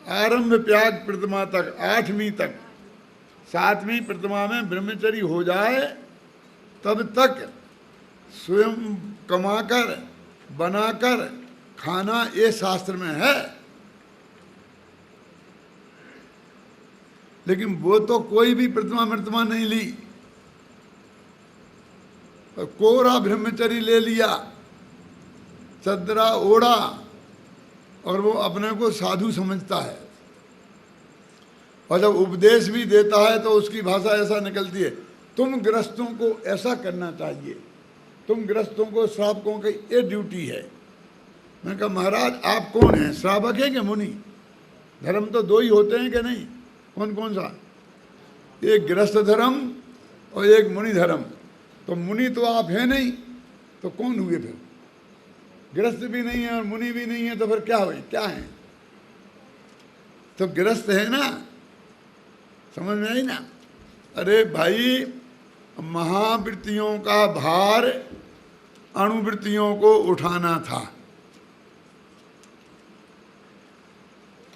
आरंभ त्याग प्रतिमा तक, 8वीं तक। 7वीं प्रतिमा में ब्रह्मचर्य हो जाए तब तक स्वयं कमाकर बनाकर खाना, ये शास्त्र में है। लेकिन वो तो कोई भी प्रतिमा मृतमा नहीं ली, कोरा ब्रह्मचर्य ले लिया, चदरा ओढ़ा, और वो अपने को साधु समझता है। और जब उपदेश भी देता है तो उसकी भाषा ऐसा निकलती है, तुम गृहस्थों को ऐसा करना चाहिए, तुम गृहस्थों को श्रावकों की ये ड्यूटी है। मैं कहा महाराज आप कौन हैं, श्रावक है कि मुनि? धर्म तो 2 ही होते हैं कि नहीं? कौन कौन सा? एक गृहस्थ धर्म और एक मुनि धर्म। तो मुनि तो आप हैं नहीं, तो कौन हुए फिर? गृहस्थ भी नहीं है और मुनि भी नहीं है, तो फिर क्या हुए, क्या है? तो गृहस्थ है ना, समझ में आई ना? अरे भाई, महावृत्तियों का भार अणुवृत्तियों को उठाना था।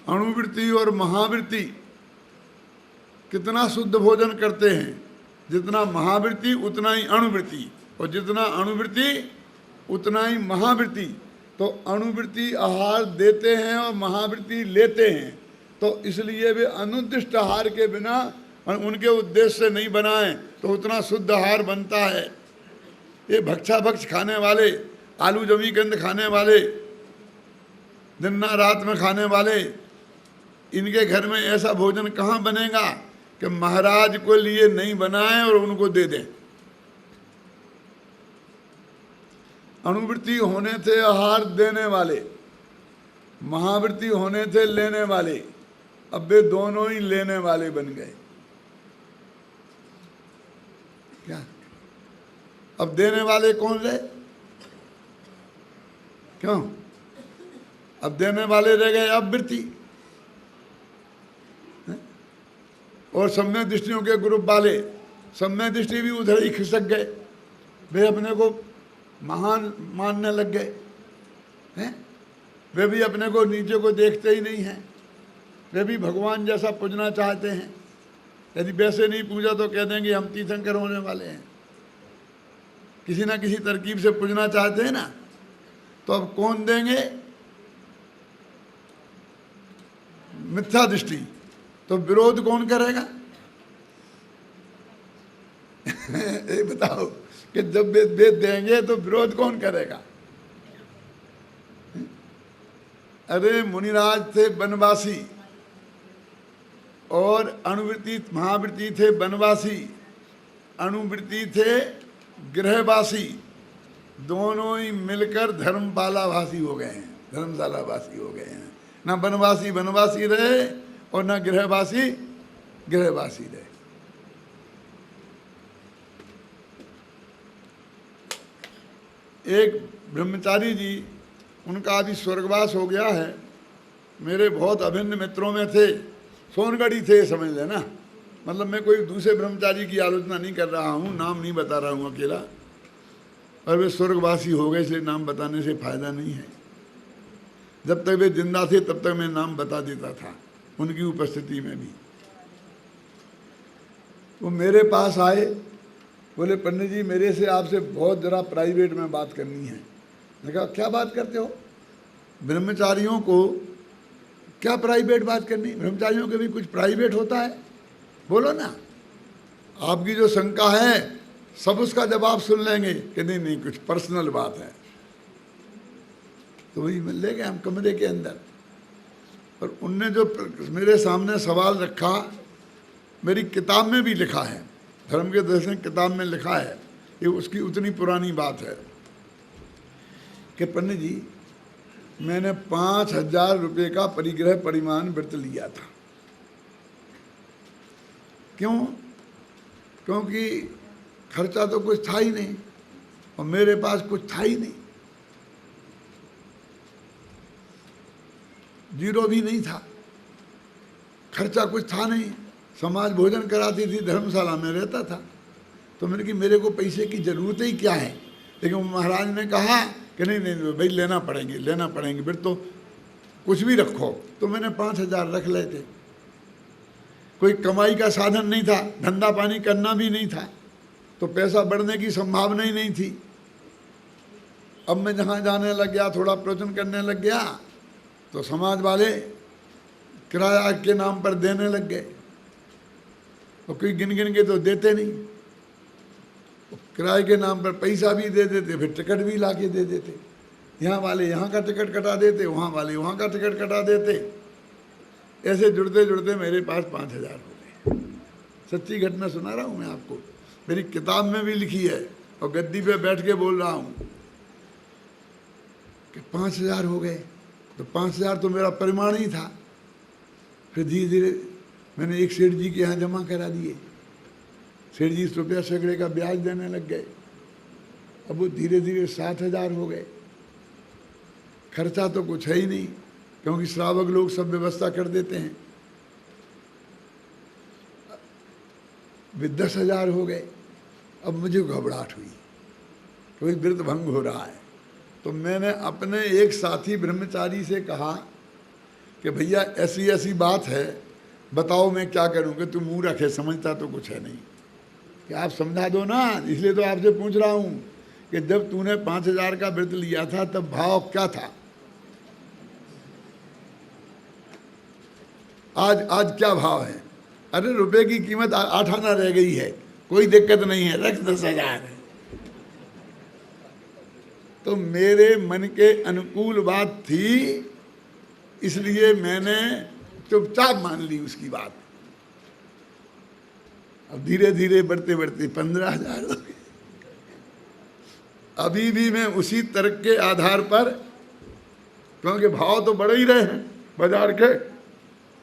अणुवृत्ति और महावृत्ति कितना शुद्ध भोजन करते हैं, जितना महावृत्ति उतना ही अणुवृत्ति, और जितना अणुवृत्ति उतना ही महावृत्ति। तो अणुवृत्ति आहार देते हैं और महावृत्ति लेते हैं, तो इसलिए वे अनुद्दिष्ट आहार के बिना उनके उद्देश्य से नहीं बनाए तो उतना शुद्ध आहार बनता है। ये भक्षा भक्ष खाने वाले, आलू जमी गंद खाने वाले, दिन रात में खाने वाले, इनके घर में ऐसा भोजन कहाँ बनेगा कि महाराज को लिए नहीं बनाए और उनको दे दें। अणुवृत्ति होने थे आहार देने वाले, महावृत्ति होने थे लेने वाले, अब वे दोनों ही लेने वाले बन गए। क्या? अब देने वाले कौन रहे? क्यों? अब देने वाले रह गए अब वृत्ति, और सम्य दृष्टियों के ग्रुप वाले, सम्य दृष्टि भी उधर ही खिसक गए। वे अपने को महान मानने लग गए हैं, वे भी अपने को नीचे को देखते ही नहीं हैं, वे भी भगवान जैसा पूजना चाहते हैं। यदि वैसे नहीं पूजा तो कह देंगे हम तीर्थंकर होने वाले हैं। किसी ना किसी तरकीब से पूजना चाहते हैं ना, तो अब कौन देंगे? मिथ्या दृष्टि। तो विरोध कौन करेगा? ये बताओ कि जब वेद देंगे तो विरोध कौन करेगा? अरे मुनिराज थे वनवासी और अणुवृत्ति महावृत्ति थे वनवासी, अणुवृत्ति थे गृहवासी, दोनों ही मिलकर धर्मपालावासी हो गए हैं, धर्मशालावासी हो गए हैं। ना वनवासी वनवासी रहे और ना गृहवासी गृहवासी रहे। एक ब्रह्मचारी जी, उनका अभी स्वर्गवास हो गया है, मेरे बहुत अभिन्न मित्रों में थे, सोनगढ़ी थे समझ लेना। मतलब मैं कोई दूसरे ब्रह्मचारी की आलोचना नहीं कर रहा हूँ, नाम नहीं बता रहा हूँ अकेला, और वे स्वर्गवासी हो गए, इसलिए नाम बताने से फायदा नहीं है। जब तक वे जिंदा थे तब तक मैं नाम बता देता था, उनकी उपस्थिति में भी। वो मेरे पास आए, बोले पंडित जी मेरे से आपसे बहुत ज़रा प्राइवेट में बात करनी है। मैंने कहा क्या बात करते हो? ब्रह्मचारियों को क्या प्राइवेट बात करनी? ब्रह्मचारियों के भी कुछ प्राइवेट होता है, बोलो ना। आपकी जो शंका है सब उसका जवाब सुन लेंगे कि नहीं नहीं कुछ पर्सनल बात है। तो वही मिल ले गए हम कमरे के अंदर, और उनने जो मेरे सामने सवाल रखा, मेरी किताब में भी लिखा है, धर्म के दर्शन किताब में लिखा है ये उसकी उतनी पुरानी बात है कि पंडित जी मैंने 5,000 रुपये का परिग्रह परिमाण व्रत लिया था। क्यों? क्योंकि खर्चा तो कुछ था ही नहीं और मेरे पास कुछ था ही नहीं, जीरो भी नहीं था, खर्चा कुछ था नहीं। समाज भोजन कराती थी, धर्मशाला में रहता था, तो मैंने कि मेरे को पैसे की ज़रूरत ही क्या है। लेकिन महाराज ने कहा कि नहीं नहीं भाई लेना पड़ेंगे फिर तो कुछ भी रखो। तो मैंने 5,000 रख ले थे। कोई कमाई का साधन नहीं था, धंधा पानी करना भी नहीं था, तो पैसा बढ़ने की संभावना ही नहीं थी। अब मैं जहाँ जाने लग गया, थोड़ा प्रवचन करने लग गया, तो समाज वाले किराया के नाम पर देने लग गए। और कोई गिन के तो देते नहीं, किराए के नाम पर पैसा भी दे देते, फिर टिकट भी ला के दे देते। यहाँ वाले यहाँ का टिकट कटा देते, वहाँ वाले वहाँ का टिकट कटा देते। ऐसे जुड़ते जुड़ते मेरे पास 5,000 हो गए। सच्ची घटना सुना रहा हूँ मैं आपको, मेरी किताब में भी लिखी है और गद्दी पे बैठ के बोल रहा हूँ कि 5,000 हो गए। तो 5,000 तो मेरा परिमाण ही था। फिर धीरे धीरे मैंने एक सेठ जी के यहाँ जमा करा दिए। सेठ जी रुपया सैकड़े का ब्याज देने लग गए। अब वो धीरे धीरे 7,000 हो गए। खर्चा तो कुछ है ही नहीं, क्योंकि श्रावक लोग सब व्यवस्था कर देते हैं। वे 10,000 हो गए। अब मुझे घबराहट हुई, कोई व्रत भंग हो रहा है। तो मैंने अपने एक साथी ब्रह्मचारी से कहा कि भैया ऐसी ऐसी बात है, बताओ मैं क्या करूँ। कि तू मुँह रखे, समझता तो कुछ है नहीं, कि आप समझा दो ना, इसलिए तो आपसे पूछ रहा हूँ कि जब तूने 5,000 का व्रत लिया था तब भाव क्या था, आज क्या भाव है। अरे रुपए की कीमत 8 आना रह गई है, कोई दिक्कत नहीं है, रख 10,000। तो मेरे मन के अनुकूल बात थी, इसलिए मैंने चुपचाप मान ली उसकी बात। अब धीरे धीरे बढ़ते बढ़ते 15,000 हो गए। अभी भी मैं उसी तर्क के आधार पर, क्योंकि भाव तो बढ़ ही रहे हैं बाजार के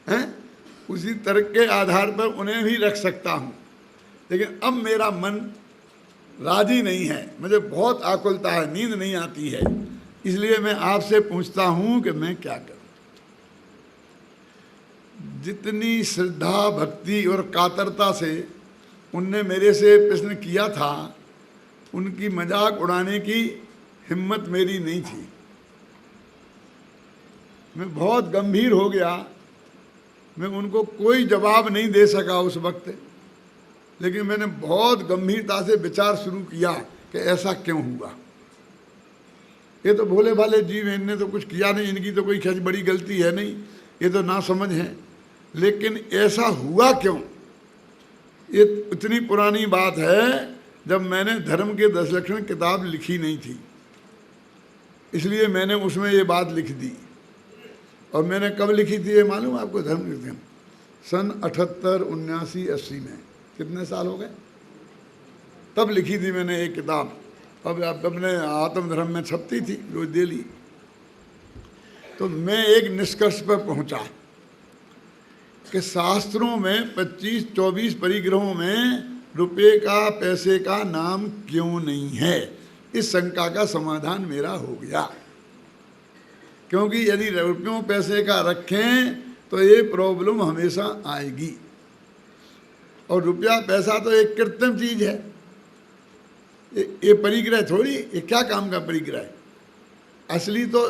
हैं, उसी तर्क के आधार पर उन्हें भी रख सकता हूँ। लेकिन अब मेरा मन राजी नहीं है, मुझे बहुत आकुलता है, नींद नहीं आती है। इसलिए मैं आपसे पूछता हूँ कि मैं क्या करूँ। जितनी श्रद्धा भक्ति और कातरता से उनने मेरे से प्रश्न किया था, उनकी मजाक उड़ाने की हिम्मत मेरी नहीं थी। मैं बहुत गंभीर हो गया, मैं उनको कोई जवाब नहीं दे सका उस वक्त। लेकिन मैंने बहुत गंभीरता से विचार शुरू किया कि ऐसा क्यों हुआ। ये तो भोले भाले जीव हैं, इनने तो कुछ किया नहीं, इनकी तो कोई खैर बड़ी गलती है नहीं, ये तो ना समझ है। लेकिन ऐसा हुआ क्यों? ये इतनी पुरानी बात है, जब मैंने धर्म के 10 लक्षण किताब लिखी नहीं थी, इसलिए मैंने उसमें ये बात लिख दी। और मैंने कब लिखी थी ये मालूम आपको? धर्म लिखते हैं सन 78, 79, 80 में। कितने साल हो गए? तब लिखी थी मैंने एक किताब। अब अपने आत्मधर्म में छपती थी रोज डेली। तो मैं एक निष्कर्ष पर पहुंचा कि शास्त्रों में 25-24 परिग्रहों में रुपये का, पैसे का नाम क्यों नहीं है। इस शंका का समाधान मेरा हो गया। क्योंकि यदि रुपयों पैसे का रखें तो ये प्रॉब्लम हमेशा आएगी। और रुपया पैसा तो एक कृत्रिम चीज है, ये परिग्रह थोड़ी, ये क्या काम का परिग्रह है। असली तो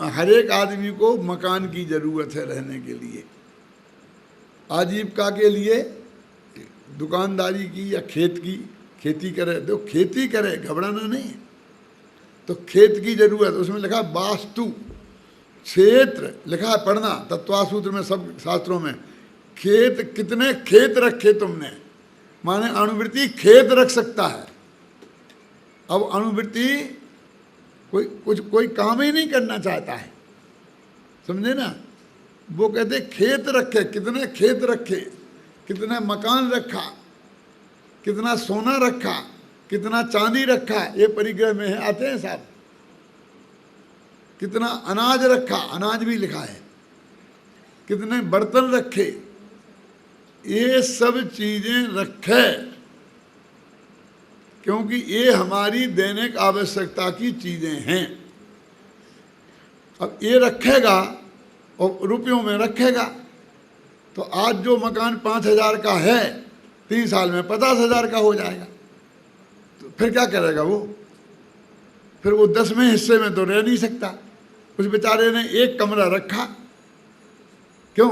हर एक आदमी को मकान की जरूरत है रहने के लिए, आजीविका के लिए, दुकानदारी की या खेत की, खेती करे तो खेती करे, घबराना नहीं। तो खेत की जरूरत, उसमें लिखा वास्तु क्षेत्र लिखा है, पढ़ना तत्वासूत्र में, सब शास्त्रों में। खेत, कितने खेत रखे तुमने, माने अणुवृत्ति खेत रख सकता है। अब अणुवृत्ति कोई काम ही नहीं करना चाहता है, समझे ना। वो कहते खेत रखे, कितने खेत रखे, कितने मकान रखा, कितना सोना रखा, कितना चांदी रखा ये परिग्रह में है, आते हैं साहब। कितना अनाज रखा, अनाज भी लिखा है। कितने बर्तन रखे, ये सब चीजें रखे, क्योंकि ये हमारी दैनिक आवश्यकता की चीजें हैं। अब ये रखेगा और रुपयों में रखेगा, तो आज जो मकान 5,000 का है 3 साल में 50,000 का हो जाएगा। तो फिर क्या करेगा वो? फिर वो 10वें हिस्से में तो रह नहीं सकता। उस बेचारे ने एक कमरा रखा, क्यों?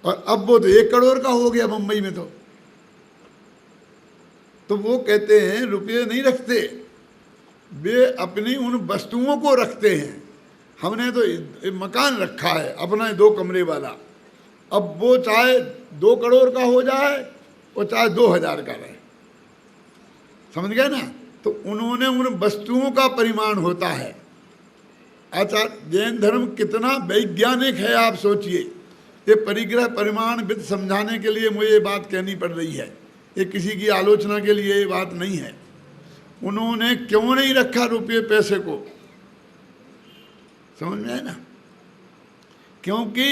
और अब वो तो 1 करोड़ का हो गया मुंबई में। तो वो कहते हैं रुपये नहीं रखते, वे अपनी उन वस्तुओं को रखते हैं। हमने तो मकान रखा है अपना 2 कमरे वाला, अब वो चाहे 2 करोड़ का हो जाए और चाहे 2,000 का रहे, समझ गए ना? तो उन्होंने उन वस्तुओं का परिमाण होता है। अच्छा, जैन धर्म कितना वैज्ञानिक है आप सोचिए। ये परिग्रह परिमाण विद समझाने के लिए मुझे ये बात कहनी पड़ रही है, ये किसी की आलोचना के लिए ये बात नहीं है। उन्होंने क्यों नहीं रखा रुपये पैसे को, समझ में आए ना? क्योंकि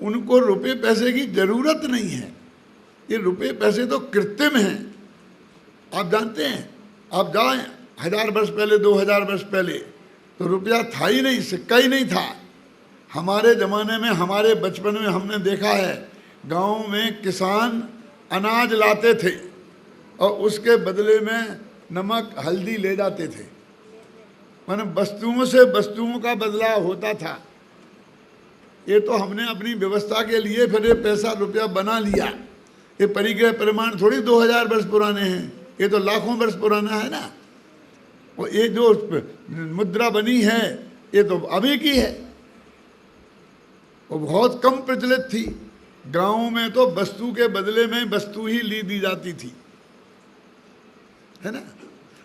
उनको रुपये पैसे की जरूरत नहीं है। ये रुपये पैसे तो कृत्रिम हैं। आप जानते हैं, आप जाएं 1000 वर्ष पहले 2000 वर्ष पहले तो रुपया था ही नहीं, सिक्का ही नहीं था। हमारे ज़माने में, हमारे बचपन में हमने देखा है, गाँव में किसान अनाज लाते थे और उसके बदले में नमक हल्दी ले जाते थे। माने वस्तुओं से वस्तुओं का बदलाव होता था। ये तो हमने अपनी व्यवस्था के लिए फिर ये पैसा रुपया बना लिया। ये परिग्रह परिमाण थोड़ी 2000 वर्ष पुराने हैं, ये तो लाखों वर्ष पुराना है ना। और ये जो मुद्रा बनी है ये तो अभी की है, वो बहुत कम प्रचलित थी। गाँव में तो वस्तु के बदले में वस्तु ही ली दी जाती थी, है ना।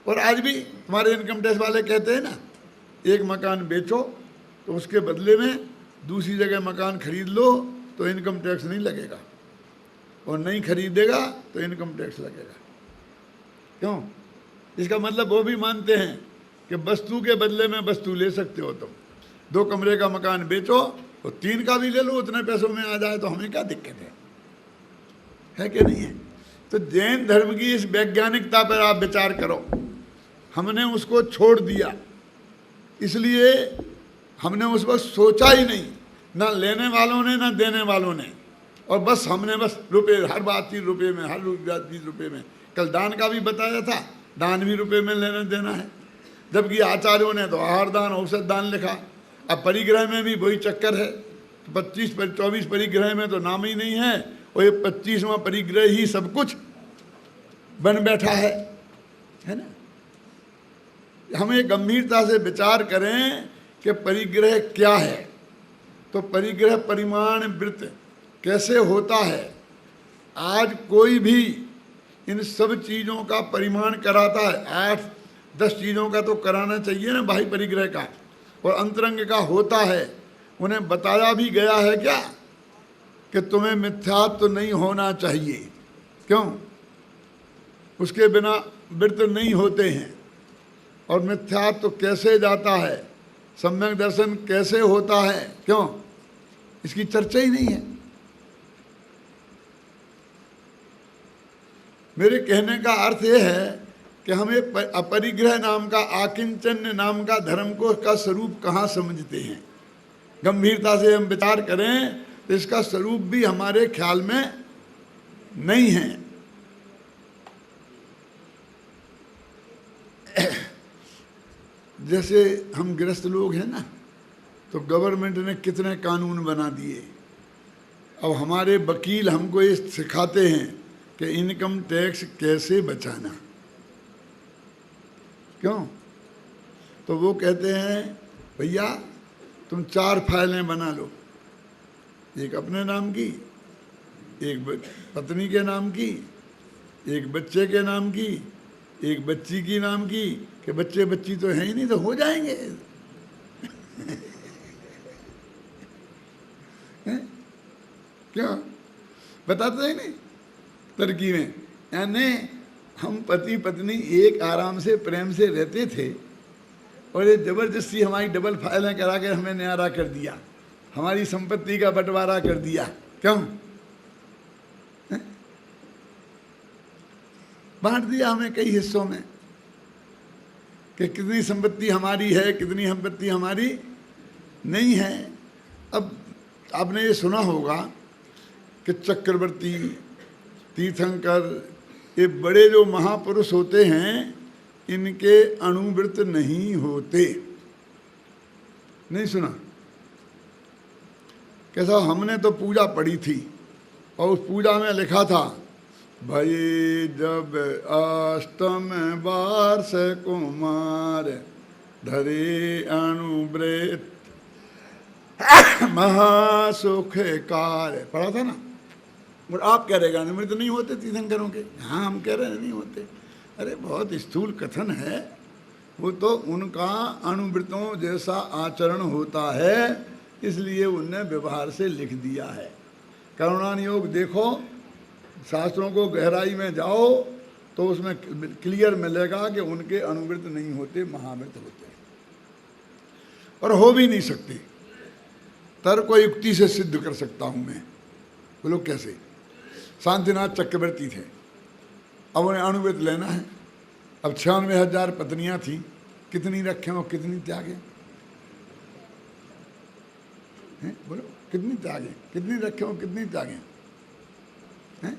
और आज भी हमारे इनकम टैक्स वाले कहते हैं ना, एक मकान बेचो तो उसके बदले में दूसरी जगह मकान खरीद लो तो इनकम टैक्स नहीं लगेगा, और नहीं खरीदेगा तो इनकम टैक्स लगेगा। क्यों? इसका मतलब वो भी मानते हैं कि वस्तु के बदले में वस्तु ले सकते हो तुम। 2 कमरे का मकान बेचो तो 3 का भी ले लो, उतने पैसों में आ जाए तो हमें क्या दिक्कत है कि नहीं है? तो जैन धर्म की इस वैज्ञानिकता पर आप विचार करो। हमने उसको छोड़ दिया, इसलिए हमने उस पर सोचा ही नहीं, ना लेने वालों ने ना देने वालों ने। और बस हमने बस रुपये, हर बात चीज रुपये में, हर चीज रुपये में। कल दान का भी बताया था, दान भी रुपये में लेना देना है। जबकि आचार्यों ने तो आहार दान, औषध दान लिखा। अब परिग्रह में भी वही चक्कर है। 24 परिग्रह में तो नाम ही नहीं है, और ये 25वां परिग्रह ही सब कुछ बन बैठा है ना। हमें गंभीरता से विचार करें कि परिग्रह क्या है। तो परिग्रह परिमाण वृत्त कैसे होता है? आज कोई भी इन सब चीज़ों का परिमाण कराता है। 8-10 चीज़ों का तो कराना चाहिए ना भाई परिग्रह का, और अंतरंग का होता है। उन्हें बताया भी गया है क्या कि तुम्हें मिथ्यात्व नहीं होना चाहिए। क्यों? उसके बिना व्रत नहीं होते हैं। और मिथ्यात्व कैसे जाता है, सम्यक दर्शन कैसे होता है, क्यों? इसकी चर्चा ही नहीं है। मेरे कहने का अर्थ यह है कि हमें अपरिग्रह नाम का, आकिंचन नाम का धर्म को का स्वरूप कहाँ समझते हैं। गंभीरता से हम विचार करें तो इसका स्वरूप भी हमारे ख्याल में नहीं है। जैसे हम गृहस्थ लोग हैं ना, तो गवर्नमेंट ने कितने कानून बना दिए। अब हमारे वकील हमको ये सिखाते हैं कि इनकम टैक्स कैसे बचाना। क्यों? तो वो कहते हैं भैया तुम 4 फाइलें बना लो, एक अपने नाम की, एक पत्नी के नाम की, एक बच्चे के नाम की, एक बच्ची की नाम की। कि बच्चे बच्ची तो है ही नहीं, तो हो जाएंगे। क्यों? बताते हैं नहीं तरकीबें। यानी हम पति पत्नी एक आराम से प्रेम से रहते थे और ये जबरदस्ती हमारी डबल फाइलें करा के हमें न्यारा कर दिया, हमारी संपत्ति का बंटवारा कर दिया। क्यों? बांट दिया हमें कई हिस्सों में कि कितनी संपत्ति हमारी है, कितनी संपत्ति हमारी नहीं है। अब आपने ये सुना होगा कि चक्रवर्ती, तीर्थंकर, ये बड़े जो महापुरुष होते हैं इनके अणुव्रत नहीं होते। नहीं सुना? कैसा? हमने तो पूजा पढ़ी थी और उस पूजा में लिखा था, भाई जब अष्टम वार्ष कुमार धरे अणुव्रत महासुख कार्य, पढ़ा था ना? और आप कह रहे अणुव्रत नहीं होते तीर्थंकरों के? हाँ, हम कह रहे हैं नहीं होते। अरे बहुत स्थूल कथन है वो, तो उनका अणुव्रतों जैसा आचरण होता है इसलिए उनने व्यवहार से लिख दिया है। करुणानियोग देखो, शास्त्रों को गहराई में जाओ तो उसमें क्लियर मिलेगा कि उनके अणुव्रत नहीं होते, महाव्रत होते हैं और हो भी नहीं सकते। तर्क और युक्ति से सिद्ध कर सकता हूं मैं। बोलो कैसे? शांतिनाथ चक्रवर्ती थे, अब उन्हें अणुव्रत लेना है। अब 96,000 पत्नियां थी, कितनी रखें और कितनी त्यागें? बोलो कितनी त्यागें, कितनी रखें और कितनी त्यागें? हैं?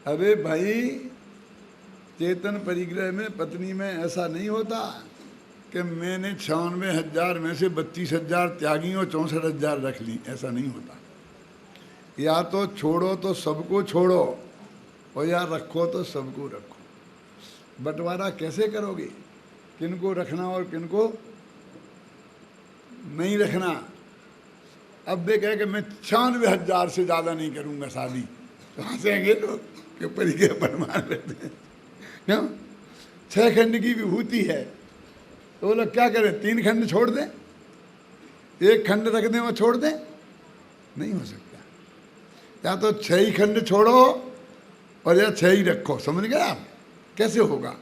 अरे भाई, चेतन परिग्रह में पत्नी में ऐसा नहीं होता कि मैंने 96,000 में से 32,000 त्यागी और 64,000 रख ली, ऐसा नहीं होता। या तो छोड़ो तो सबको छोड़ो और या रखो तो सबको रखो। बंटवारा कैसे करोगे? किनको रखना और किनको नहीं रखना? अब वे कहे कि मैं 96,000 से ज़्यादा नहीं करूँगा शादी, तो हंसेंगे लोग कि परिग्रह परमाण रहते हैं। क्यों? 6 खंड की विभूति है तो वो लोग क्या करें? 3 खंड छोड़ दें, 1 खंड रख दें और छोड़ दें? नहीं हो सकता। या तो 6 ही खंड छोड़ो और या 6 ही रखो। समझ गए आप? कैसे होगा?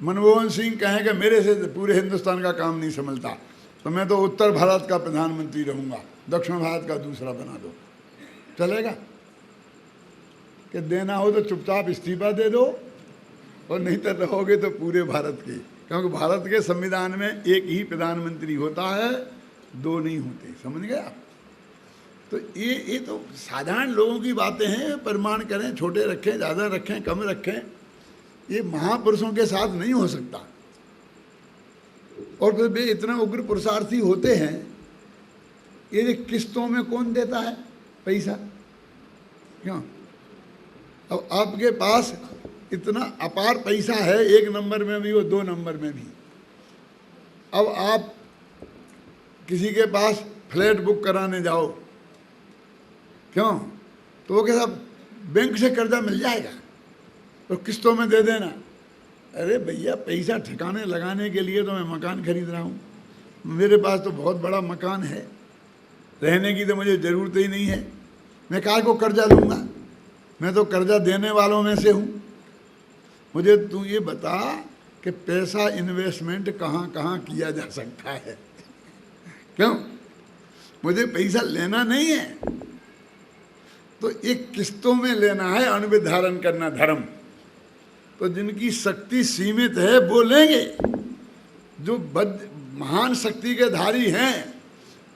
मनमोहन सिंह कहें कि मेरे से पूरे हिंदुस्तान का काम नहीं संभलता, तो मैं तो उत्तर भारत का प्रधानमंत्री रहूँगा, दक्षिण भारत का दूसरा बना दो, चलेगा? कि देना हो तो चुपचाप इस्तीफा दे दो और नहीं तो रहोगे तो पूरे भारत के, क्योंकि भारत के संविधान में एक ही प्रधानमंत्री होता है, 2 नहीं होते। समझ गए आप? तो ये तो साधारण लोगों की बातें हैं। प्रमाण करें, छोटे रखें, ज़्यादा रखें, कम रखें, ये महापुरुषों के साथ नहीं हो सकता। और फिर वे इतने उग्र पुरुषार्थी होते हैं, ये किस्तों में कौन देता है पैसा? क्यों? अब आपके पास इतना अपार पैसा है, 1 नंबर में भी और 2 नंबर में भी। अब आप किसी के पास फ्लैट बुक कराने जाओ, क्यों? तो वो कैसा बैंक से कर्जा मिल जाएगा और किस्तों में दे देना। अरे भैया, पैसा ठिकाने लगाने के लिए तो मैं मकान खरीद रहा हूँ, मेरे पास तो बहुत बड़ा मकान है, रहने की तो मुझे ज़रूरत ही नहीं है, मैं काहे को कर्जा लूँगा? मैं तो कर्जा देने वालों में से हूँ। मुझे तू ये बता कि पैसा इन्वेस्टमेंट कहाँ कहाँ किया जा सकता है? क्यों? मुझे पैसा लेना नहीं है, तो एक किस्तों में लेना है। अणुव्रत धारण करना धर्म। तो जिनकी शक्ति सीमित है वो लेंगे, जो महान शक्ति के धारी हैं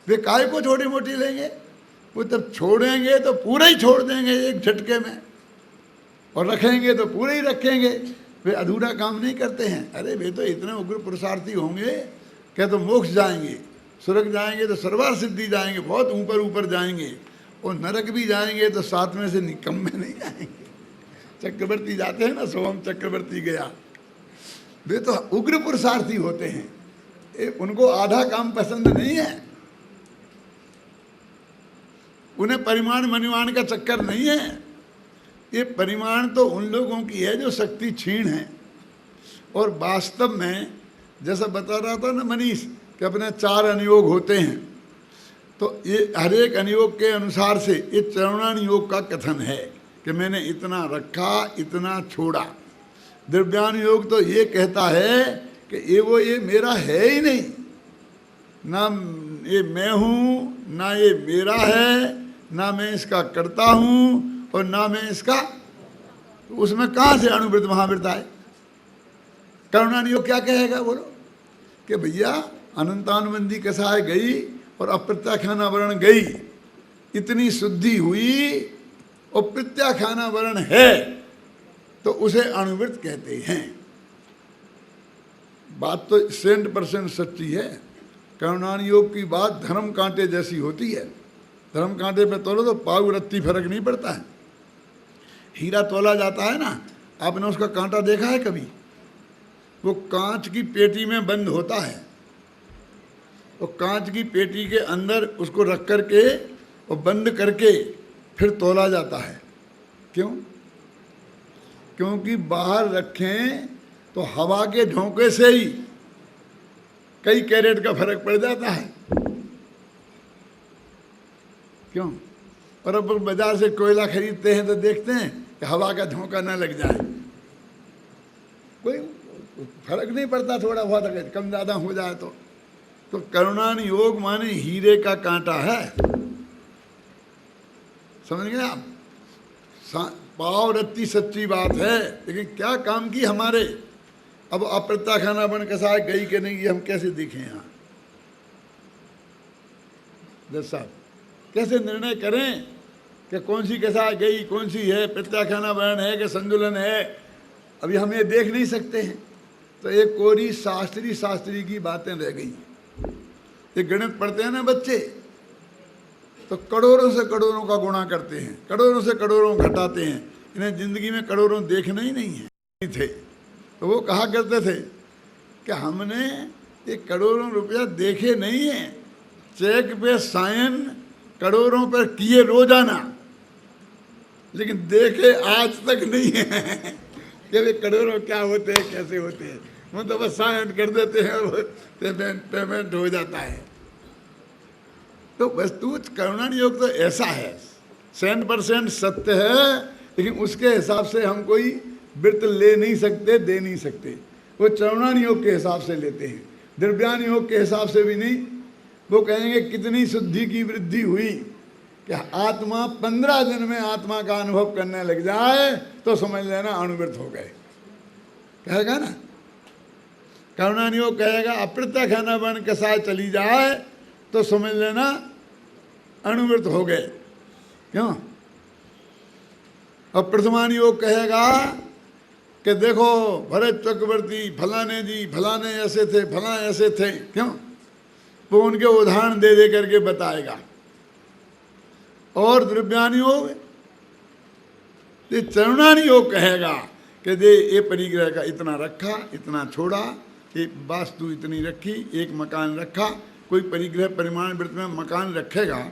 वे काहे को छोटी मोटी लेंगे? वो तब छोड़ेंगे तो पूरा ही छोड़ देंगे एक झटके में, और रखेंगे तो पूरे ही रखेंगे। वे अधूरा काम नहीं करते हैं। अरे वे तो इतने उग्र पुरुषार्थी होंगे क्या तो मोक्ष जाएंगे, स्वर्ग जाएंगे तो सर्वार सिद्धि जाएंगे, बहुत ऊपर ऊपर जाएंगे, और नरक भी जाएंगे तो 7 में से निकम में नहीं जाएंगे। चक्रवर्ती जाते हैं ना, सोहम चक्रवर्ती गया, वे तो उग्र पुरुषार्थी होते हैं। उनको आधा काम पसंद नहीं है, उन्हें परिमाण मनिमाण का चक्कर नहीं है। ये परिमाण तो उन लोगों की है जो शक्ति क्षीण है। और वास्तव में जैसा बता रहा था ना मनीष कि अपने 4 अनुयोग होते हैं, तो ये हर एक अनुयोग के अनुसार से ये चरणानुयोग का कथन है कि मैंने इतना रखा, इतना छोड़ा। द्रव्यान योग तो ये कहता है कि ये मेरा है ही नहीं, ना ये मैं हूँ, ना ये मेरा है, ना मैं इसका करता हूँ और ना मैं इसका। उसमें कहाँ से अणुवृत्त महावृत्त आए? करुणान योग क्या कहेगा बोलो? कि भैया अनंतानुबंधी कसाय गई और अप्रत्याख्यानावरण गई, इतनी शुद्धि हुई और प्रत्याख्यानावरण है तो उसे अणुवृत्त कहते हैं। बात तो 100% सच्ची है। करुणान योग की बात धर्म कांटे जैसी होती है। धर्म कांटे पे तोलो तो पाव रत्ती फर्क नहीं पड़ता है। हीरा तोला जाता है ना, आपने उसका कांटा देखा है कभी? वो कांच की पेटी में बंद होता है, वो कांच की पेटी के अंदर उसको रख करके और बंद करके फिर तोला जाता है। क्यों? क्योंकि बाहर रखें तो हवा के झोंके से ही कई कैरेट का फर्क पड़ जाता है। क्यों? और अब बाजार से कोयला खरीदते हैं तो देखते हैं कि हवा का झोंका ना लग जाए, कोई फर्क नहीं पड़ता, थोड़ा बहुत अगर कम ज़्यादा हो जाए तो करुणान योग माने हीरे का कांटा है। समझ गए आप? पाव रत्ती सच्ची बात है, लेकिन क्या काम की हमारे? अब अप्रत्याख्याना बन कसाय गई कि नहीं, ये हम कैसे देखें? यहाँ दस साहब कैसे निर्णय करें कि कौन सी कसाय गई, कौन सी है, प्रत्याख्याना वर्ण है कि संतुलन है? अभी हम ये देख नहीं सकते हैं। तो एक कोरी शास्त्री की बातें रह गई। ये गणित पढ़ते हैं ना बच्चे, तो करोड़ों से करोड़ों का गुणा करते हैं, करोड़ों से करोड़ों घटाते हैं। इन्हें जिंदगी में करोड़ों देखना ही नहीं है थे। तो वो कहा करते थे कि हमने ये करोड़ों रुपया देखे नहीं है, चेक पे साइन करोड़ों पर किए रोजाना, लेकिन देखे आज तक नहीं है कि वे करोड़ों क्या होते हैं, कैसे होते हैं। वो तो बस साइन कर देते हैं और पेमेंट हो जाता है। तो वस्तु करुणान योग तो ऐसा है, 100% सत्य है, लेकिन उसके हिसाब से हम कोई व्रत ले नहीं सकते, दे नहीं सकते। वो करुणान योग के हिसाब से लेते हैं, द्रव्यान योग के हिसाब से भी नहीं। वो कहेंगे कितनी शुद्धि की वृद्धि हुई कि आत्मा 15 दिन में आत्मा का अनुभव करने लग जाए तो समझ लेना अणुवृत्त हो गए, कहेगा ना। करुणान योग कहेगा अप्रत्याख्याना बन कसाय चली जाए तो समझ लेना अणुवृत्त हो गए। क्यों? अब प्रथमान योग कहेगा कि देखो भरत चक्रवर्ती फलाने जी फलाने ऐसे थे, फला ऐसे थे। क्यों? वो उनके उदाहरण दे दे करके बताएगा। और द्रव्यान योग, ये चरुणान योग कहेगा कि दे ये परिग्रह का इतना रखा, इतना छोड़ा, ये वास्तु इतनी रखी, एक मकान रखा। कोई परिग्रह परिमाण वृत्त में मकान रखेगा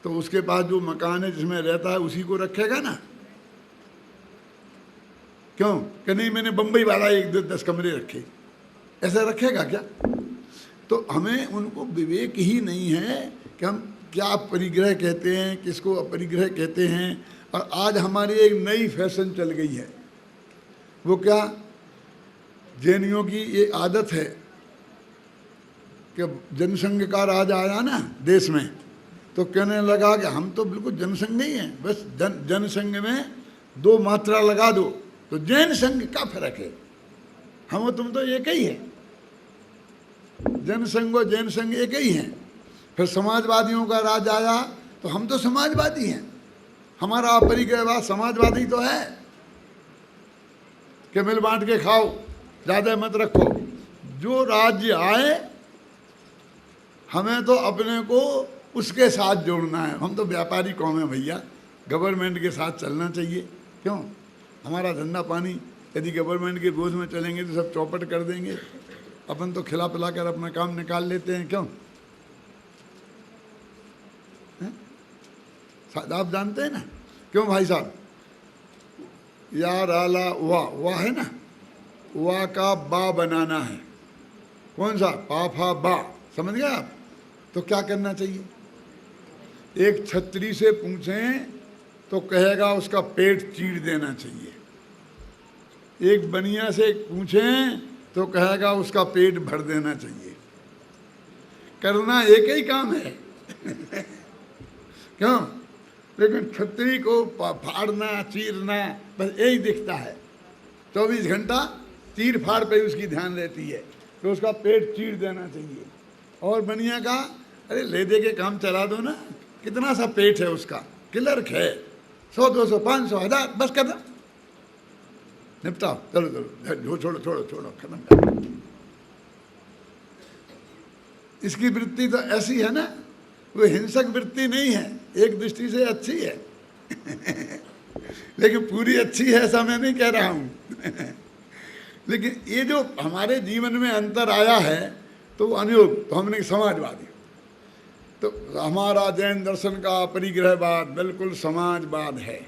तो उसके पास जो मकान है जिसमें रहता है उसी को रखेगा ना। क्यों? कि नहीं मैंने बम्बई वाला 1-10 कमरे रखे, ऐसा रखेगा क्या? तो हमें उनको विवेक ही नहीं है कि हम क्या परिग्रह कहते हैं, किसको अपरिग्रह कहते हैं। और आज हमारी एक नई फैशन चल गई है, वो क्या, जैनियों की ये आदत है कि जनसंघ का राज आया ना देश में, तो कहने लगा कि हम तो बिल्कुल जनसंघ ही हैं, बस जनसंघ में 2 मात्रा लगा दो तो जैन संघ का फर्क है। हम तुम तो एक ही है, जनसंघ और जैन संघ एक ही हैं। फिर समाजवादियों का राज आया तो हम तो समाजवादी हैं, हमारा अपरिग्रहवाद समाजवादी तो है कि मिल बांट के खाओ, ज़्यादा मत रखो। जो राज्य आए हमें तो अपने को उसके साथ जोड़ना है। हम तो व्यापारी कौम है भैया, गवर्नमेंट के साथ चलना चाहिए। क्यों? हमारा धंधा पानी यदि गवर्नमेंट के गोद में चलेंगे तो सब चौपट कर देंगे, अपन तो खिला पिला कर अपना काम निकाल लेते हैं। क्यों? आप जानते हैं ना क्यों भाई साहब? या राला वाह है ना, वाह का बा बनाना है। कौन सा? पाफा बा, समझ गए आप? तो क्या करना चाहिए? एक छतरी से पूछें तो कहेगा उसका पेट चीर देना चाहिए। एक बनिया से पूछें तो कहेगा उसका पेट भर देना चाहिए। करना एक ही काम है क्यों? लेकिन क्षत्रिय को फाड़ना चीरना बस यही दिखता है। 24 घंटा चीर फाड़ पे उसकी ध्यान रहती है, तो उसका पेट चीर देना चाहिए। और बनिया का अरे ले दे के काम चला दो ना, कितना सा पेट है उसका, क्लर्क है, 100 200 500 1000 बस कर दो, निपटाओ, चलो चलो छोड़ो छोड़ो छोड़ो खत्म कर। इसकी वृत्ति तो ऐसी है ना, वो हिंसक वृत्ति नहीं है, एक दृष्टि से अच्छी है लेकिन पूरी अच्छी है ऐसा मैं नहीं कह रहा हूं लेकिन ये जो हमारे जीवन में अंतर आया है तो अनुयोग, तो हमने समाजवादी, तो हमारा जैन दर्शन का परिग्रहवाद बिल्कुल समाजवाद है।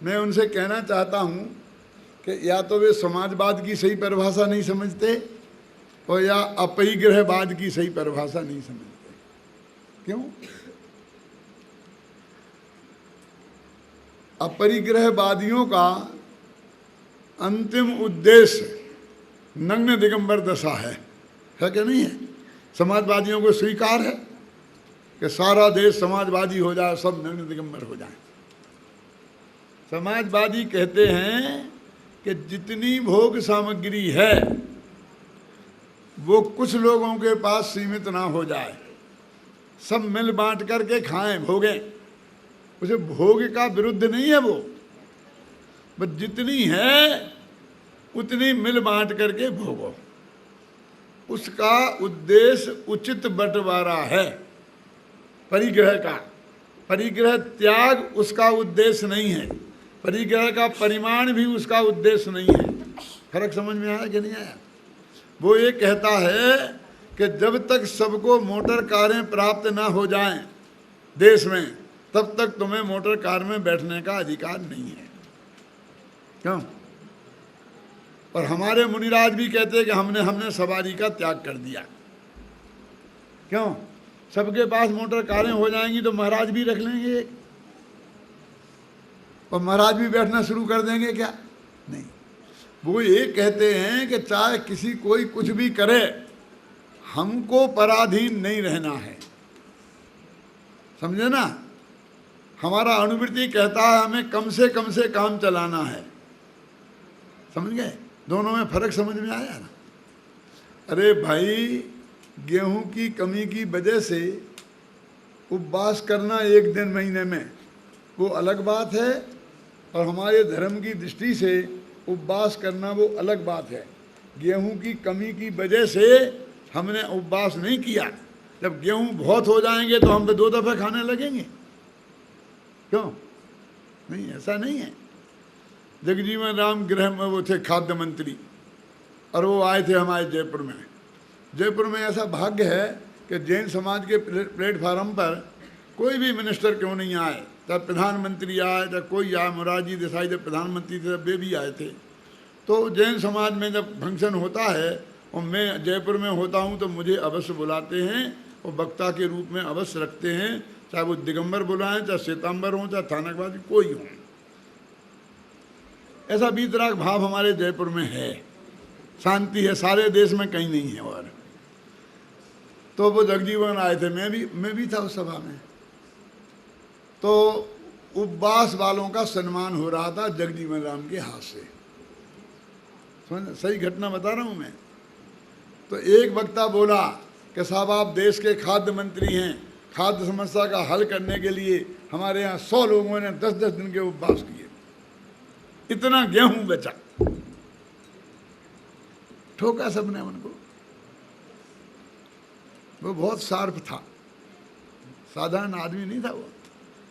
मैं उनसे कहना चाहता हूं कि या तो वे समाजवाद की सही परिभाषा नहीं समझते और या अपरिग्रहवाद की सही परिभाषा नहीं समझते। क्यों? अपरिग्रहवादियों का अंतिम उद्देश्य नग्न दिगंबर दशा है क्या नहीं है? समाजवादियों को स्वीकार है कि सारा देश समाजवादी हो जाए, सब नग्न दिगंबर हो जाए। समाजवादी कहते हैं कि जितनी भोग सामग्री है वो कुछ लोगों के पास सीमित ना हो जाए, सब मिल बांट करके खाएं भोगें। उसे भोग का विरुद्ध नहीं है वो, बस जितनी है उतनी मिल बांट करके भोगो, उसका उद्देश्य उचित बंटवारा है। परिग्रह का, परिग्रह त्याग उसका उद्देश्य नहीं है, परिग्रह का परिमाण भी उसका उद्देश्य नहीं है। फर्क समझ में आया कि नहीं आया? वो ये कहता है कि जब तक सबको मोटर कारें प्राप्त ना हो जाएं देश में, तब तक तुम्हें मोटर कार में बैठने का अधिकार नहीं है। क्यों? और हमारे मुनिराज भी कहते हैं कि हमने सवारी का त्याग कर दिया। क्यों? सबके पास मोटर कारें हो जाएंगी तो महाराज भी रख लेंगे और महाराज भी बैठना शुरू कर देंगे क्या? नहीं। वो ये कहते हैं कि चाहे किसी कोई कुछ भी करे, हमको पराधीन नहीं रहना है। समझे ना? हमारा अनुवृत्ति कहता है हमें कम से काम चलाना है। समझ गए? दोनों में फर्क समझ में आया ना? अरे भाई, गेहूं की कमी की वजह से उपवास करना एक दिन महीने में वो अलग बात है, और हमारे धर्म की दृष्टि से उपवास करना वो अलग बात है। गेहूं की कमी की वजह से हमने उपवास नहीं किया, जब गेहूं बहुत हो जाएंगे तो हम तो 2 दफे खाने लगेंगे। क्यों? नहीं, ऐसा नहीं है। जगजीवन राम गृह में वो थे खाद्य मंत्री, और वो आए थे हमारे जयपुर में। जयपुर में ऐसा भाग्य है कि जैन समाज के प्लेटफार्म पर कोई भी मिनिस्टर क्यों नहीं आए, चाहे प्रधानमंत्री आए, चाहे कोई आए, मोरारजी देसाई जब प्रधानमंत्री थे तब वे भी आए थे। तो जैन समाज में जब फंक्शन होता है और मैं जयपुर में होता हूँ तो मुझे अवश्य बुलाते हैं और वक्ता के रूप में अवश्य रखते हैं, चाहे वो दिगंबर बुलाएं, चाहे श्वेतांबर हों, चाहे थानकवादी कोई हों। ऐसा बीतराग भाव हमारे जयपुर में है, शांति है, सारे देश में कहीं नहीं है। और तो वो जगजीवन आए थे, मैं भी था उस सभा में। तो उपवास वालों का सम्मान हो रहा था जगजीवन राम के हाथ से। समझ? सही घटना बता रहा हूं मैं। तो एक वक्ता बोला कि साहब आप देश के खाद्य मंत्री हैं, खाद्य समस्या का हल करने के लिए हमारे यहाँ 100 लोगों ने 10-10 दिन के उपवास किए, इतना गेहूं बेचा। ठोका सबने उनको। वो बहुत शार्प था, साधारण आदमी नहीं था वो।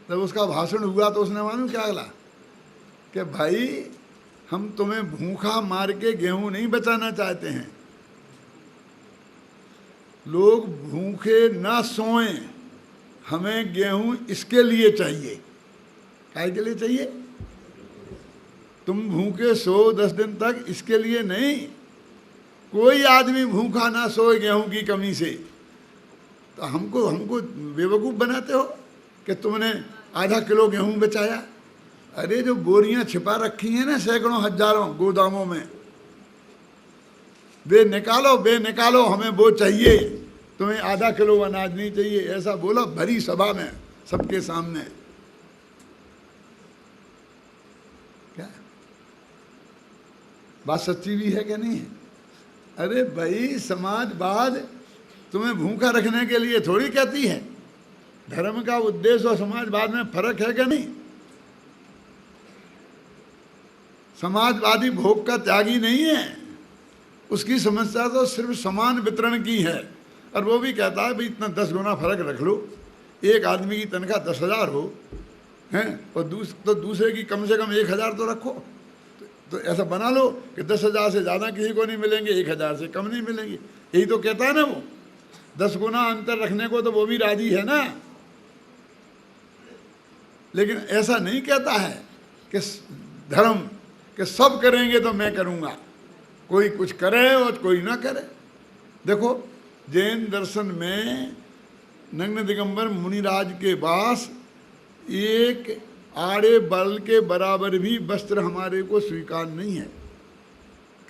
जब उसका भाषण हुआ तो उसने मालूम क्या बोला कि भाई हम तुम्हें भूखा मार के गेहूं नहीं बचाना चाहते हैं, लोग भूखे ना सोएं, हमें गेहूं इसके लिए चाहिए। काय के लिए चाहिए? तुम भूखे सो 10 दिन तक, इसके लिए नहीं। कोई आदमी भूखा ना सोए गेहूं की कमी से। तो हमको बेवकूफ़ बनाते हो कि तुमने आधा किलो गेहूं बचाया, अरे जो बोरियां छिपा रखी हैं ना सैकड़ों हजारों गोदामों में, वे निकालो, हमें वो चाहिए, तुम्हें आधा किलो अनाज नहीं चाहिए, ऐसा बोला भरी सभा में सबके सामने। क्या बात सच्ची भी है कि नहीं है? अरे भाई समाजवाद तुम्हें भूखा रखने के लिए थोड़ी कहती है। धर्म का उद्देश्य और समाजवाद में फर्क है कि नहीं? समाजवादी भोग का त्यागी नहीं है, उसकी समस्या तो सिर्फ समान वितरण की है। और वो भी कहता है भाई इतना 10 गुना फर्क रख लो, एक आदमी की तनख्वाह 10,000 हो हैं और दूसरे की कम से कम 1,000 तो रखो। तो ऐसा बना लो कि 10,000 से ज़्यादा किसी को नहीं मिलेंगे, 1,000 से कम नहीं मिलेंगे। यही तो कहता है ना वो। 10 गुना अंतर रखने को तो वो भी राजी है ना, लेकिन ऐसा नहीं कहता है कि धर्म कि सब करेंगे तो मैं करूँगा, कोई कुछ करे और कोई ना करे। देखो जैन दर्शन में नग्न दिगंबर मुनिराज के पास एक आड़े बल के बराबर भी वस्त्र हमारे को स्वीकार नहीं है,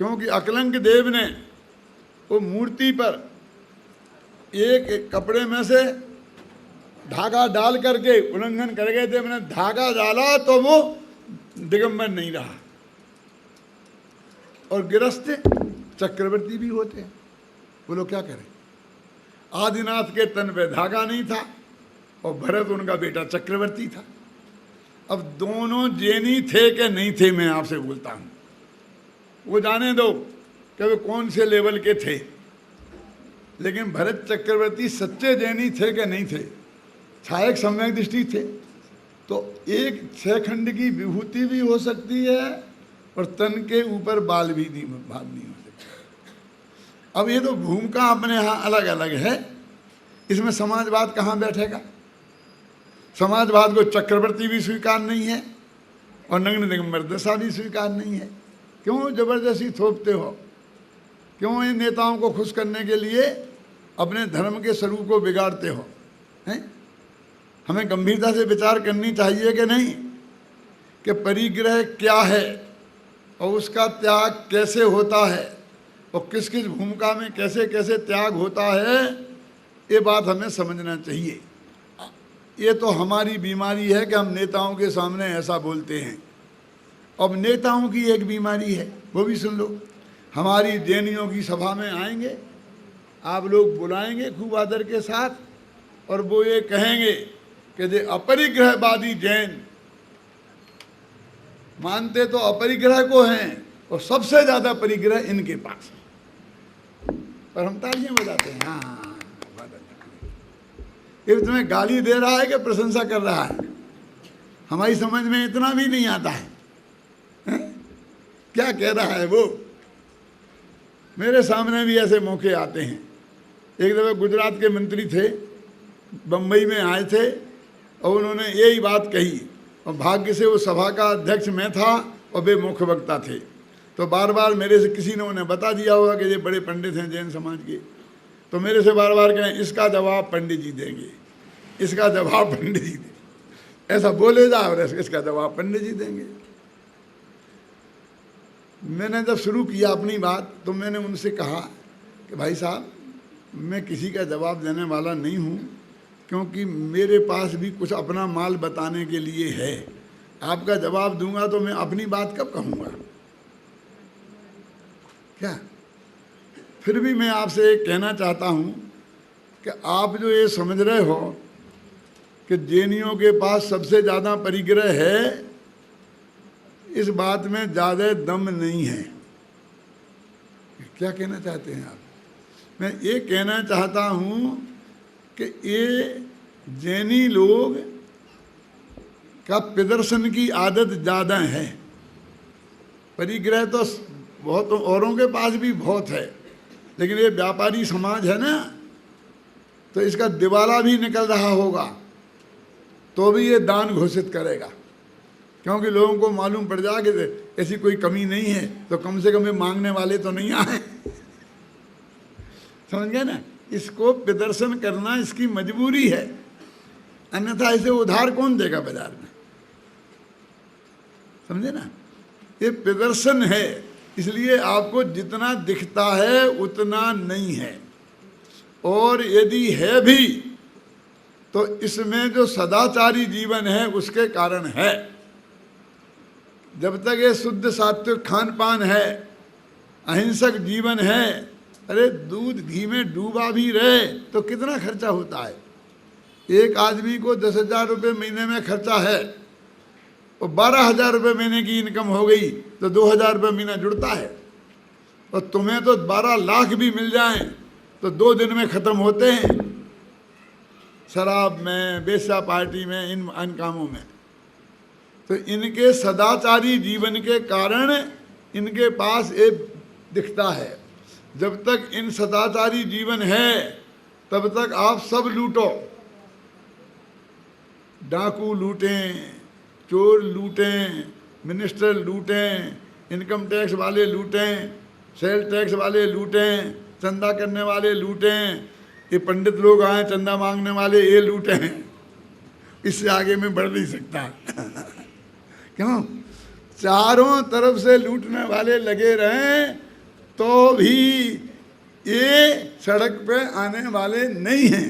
क्योंकि अकलंक देव ने वो मूर्ति पर एक कपड़े में से धागा डाल करके उल्लंघन कर गए थे। मैंने धागा डाला तो वो दिगंबर नहीं रहा। और गिरस्थ चक्रवर्ती भी होते हैं, वो लोग क्या करें? आदिनाथ के तन पे धागा नहीं था और भरत उनका बेटा चक्रवर्ती था। अब दोनों जैनी थे कि नहीं थे, मैं आपसे बोलता हूँ, वो जाने दो कि वे कौन से लेवल के थे, लेकिन भरत चक्रवर्ती सच्चे जैनी थे कि नहीं थे? छायक सम्यक दृष्टि थे। तो एक 6 खंड की विभूति भी हो सकती है और तन के ऊपर बाल भी नहीं हो सकते। अब ये तो भूमिका अपने यहाँ अलग अलग है, इसमें समाजवाद कहाँ बैठेगा? समाजवाद को चक्रवर्ती भी स्वीकार नहीं है और नग्न दिगंबर दशा भी स्वीकार नहीं है। क्यों जबरदस्ती थोपते हो? क्यों इन नेताओं को खुश करने के लिए अपने धर्म के स्वरूप को बिगाड़ते हो? हैं? हमें गंभीरता से विचार करनी चाहिए कि नहीं कि परिग्रह क्या है और उसका त्याग कैसे होता है और किस किस भूमिका में कैसे कैसे त्याग होता है, ये बात हमें समझना चाहिए। ये तो हमारी बीमारी है कि हम नेताओं के सामने ऐसा बोलते हैं। अब नेताओं की एक बीमारी है, वो भी सुन लो। हमारी जैनियों की सभा में आएंगे, आप लोग बुलाएंगे खूब आदर के साथ, और वो ये कहेंगे कि जे अपरिग्रहवादी जैन मानते तो अपरिग्रह को हैं और सबसे ज़्यादा परिग्रह इनके पास है। पर हम तालियां बजाते हैं, हाँ ये तुम्हें गाली दे रहा है कि प्रशंसा कर रहा है? हमारी समझ में इतना भी नहीं आता है, क्या कह रहा है वो। मेरे सामने भी ऐसे मौके आते हैं। एक दफ़ा गुजरात के मंत्री थे, बम्बई में आए थे और उन्होंने यही बात कही, और भाग्य से वो सभा का अध्यक्ष मैं था और वे मुख्य वक्ता थे। तो बार बार मेरे से किसी ने उन्हें बता दिया होगा कि ये बड़े पंडित हैं जैन समाज के, तो मेरे से बार बार कहें इसका जवाब पंडित जी देंगे, इसका जवाब पंडित जी देंगे, ऐसा बोले जा और इसका जवाब पंडित जी देंगे। मैंने जब शुरू किया अपनी बात तो मैंने उनसे कहा कि भाई साहब, मैं किसी का जवाब देने वाला नहीं हूँ, क्योंकि मेरे पास भी कुछ अपना माल बताने के लिए है। आपका जवाब दूंगा तो मैं अपनी बात कब कहूँगा? क्या? फिर भी मैं आपसे कहना चाहता हूँ कि आप जो ये समझ रहे हो कि जैनियों के पास सबसे ज़्यादा परिग्रह है, इस बात में ज़्यादा दम नहीं है। क्या कहना चाहते हैं आप? मैं ये कहना चाहता हूँ कि ये जैनी लोग का प्रदर्शन की आदत ज़्यादा है। परिग्रह तो बहुत औरों के पास भी बहुत है, लेकिन ये व्यापारी समाज है ना, तो इसका दिवाला भी निकल रहा होगा तो भी ये दान घोषित करेगा, क्योंकि लोगों को मालूम पड़ जाए कि ऐसी कोई कमी नहीं है, तो कम से कम ये मांगने वाले तो नहीं आए। समझ गए ना? इसको प्रदर्शन करना इसकी मजबूरी है, अन्यथा इसे उधार कौन देगा बाजार में? समझे ना, ये प्रदर्शन है, इसलिए आपको जितना दिखता है उतना नहीं है। और यदि है भी तो इसमें जो सदाचारी जीवन है उसके कारण है। जब तक ये शुद्ध सात्विक खान पान है, अहिंसक जीवन है, अरे दूध घी में डूबा भी रहे तो कितना खर्चा होता है। एक आदमी को 10,000 रुपये महीने में खर्चा है और 12,000 रुपये महीने की इनकम हो गई तो 2,000 रुपये महीना जुड़ता है। और तुम्हें तो 12 लाख भी मिल जाएं तो 2 दिन में ख़त्म होते हैं, शराब में, बेश्या पार्टी में, इन कामों में। तो इनके सदाचारी जीवन के कारण इनके पास एक दिखता है। जब तक इन सदाचारी जीवन है तब तक आप सब लूटो, डाकू लूटें, चोर लूटें, मिनिस्टर लूटें, इनकम टैक्स वाले लूटें, सेल टैक्स वाले लूटें, चंदा करने वाले लूटें, ये पंडित लोग आए चंदा मांगने वाले ये लूटें। इससे आगे में बढ़ नहीं सकता। क्यों? चारों तरफ से लूटने वाले लगे रहें तो भी ये सड़क पे आने वाले नहीं हैं,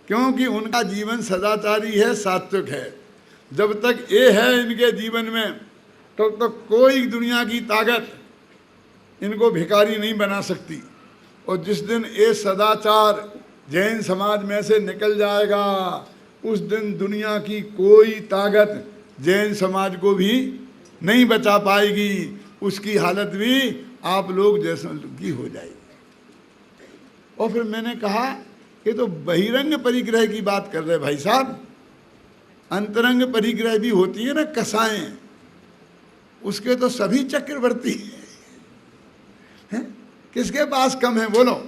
क्योंकि उनका जीवन सदाचारी है, सात्विक है। जब तक ये है इनके जीवन में तब तक कोई दुनिया की ताकत इनको भिखारी नहीं बना सकती। और जिस दिन ये सदाचार जैन समाज में से निकल जाएगा उस दिन दुनिया की कोई ताकत जैन समाज को भी नहीं बचा पाएगी। उसकी हालत भी आप लोग जैसों की हो जाएगी। और फिर मैंने कहा ये तो बहिरंग परिग्रह की बात कर रहे भाई साहब, अंतरंग परिग्रह भी होती है ना, कसाएं, उसके तो सभी चक्रवर्ती हैं। किसके पास कम है बोलो?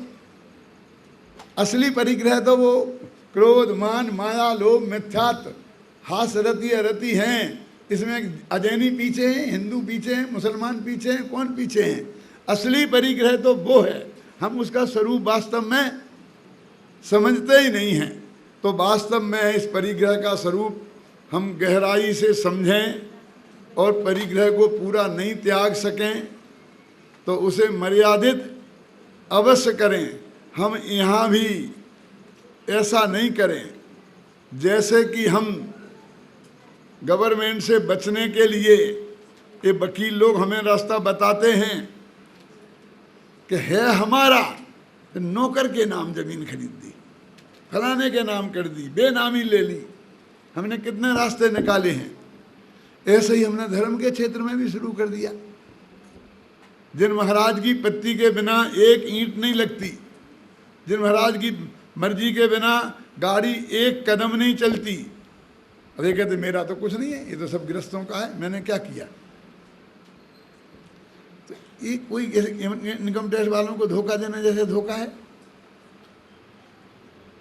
असली परिग्रह तो वो क्रोध, मान, माया, लोभ, मिथ्यात्व, हास रति रति हैं। इसमें अजैनी पीछे हैं, हिंदू पीछे हैं, मुसलमान पीछे हैं, कौन पीछे हैं? असली परिग्रह तो वो है। हम उसका स्वरूप वास्तव में समझते ही नहीं हैं। तो वास्तव में इस परिग्रह का स्वरूप हम गहराई से समझें और परिग्रह को पूरा नहीं त्याग सकें तो उसे मर्यादित अवश्य करें। हम यहाँ भी ऐसा नहीं करें जैसे कि हम गवर्नमेंट से बचने के लिए ये वकील लोग हमें रास्ता बताते हैं कि है हमारा, तो नौकर के नाम ज़मीन खरीद दी, फलाने के नाम कर दी, बेनामी ले ली। हमने कितने रास्ते निकाले हैं। ऐसे ही हमने धर्म के क्षेत्र में भी शुरू कर दिया। जिन महाराज की पत्ती के बिना एक ईंट नहीं लगती, जिन महाराज की मर्जी के बिना गाड़ी एक कदम नहीं चलती। अब ये कहते मेरा तो कुछ नहीं है, ये तो सब गृहस्थों का है, मैंने क्या किया? तो ये कोई इनकम टैक्स वालों को धोखा देने जैसे धोखा है?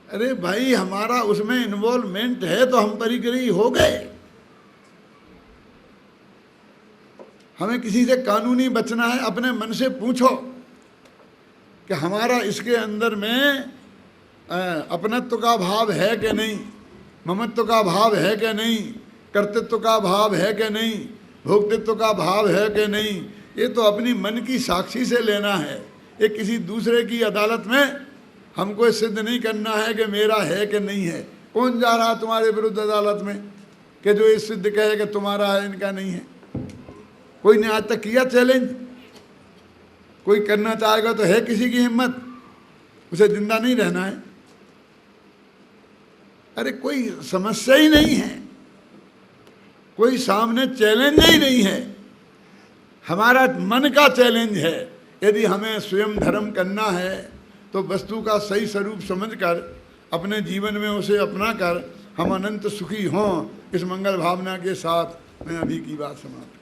अरे भाई हमारा उसमें इन्वॉल्वमेंट है तो हम परिग्रही हो गए। हमें किसी से कानूनी बचना है, अपने मन से पूछो कि हमारा इसके अंदर में अपनत्व का भाव है कि नहीं, ममत्व का भाव है कि नहीं, कर्तृत्व का भाव है कि नहीं, भोक्तृत्व का भाव है कि नहीं। ये तो अपनी मन की साक्षी से लेना है। ये किसी दूसरे की अदालत में हमको सिद्ध नहीं करना है कि मेरा है कि नहीं है। कौन जा रहा तुम्हारे विरुद्ध अदालत में कि जो ये सिद्ध कहे कि तुम्हारा है, इनका नहीं है? कोई ने आज तक किया चैलेंज? कोई करना चाहेगा तो है किसी की हिम्मत? उसे जिंदा नहीं रहना है। अरे कोई समस्या ही नहीं है, कोई सामने चैलेंज ही नहीं है। हमारा मन का चैलेंज है। यदि हमें स्वयं धर्म करना है तो वस्तु का सही स्वरूप समझकर अपने जीवन में उसे अपना कर हम अनंत सुखी हों। इस मंगल भावना के साथ मैं अभी की बात समाप्त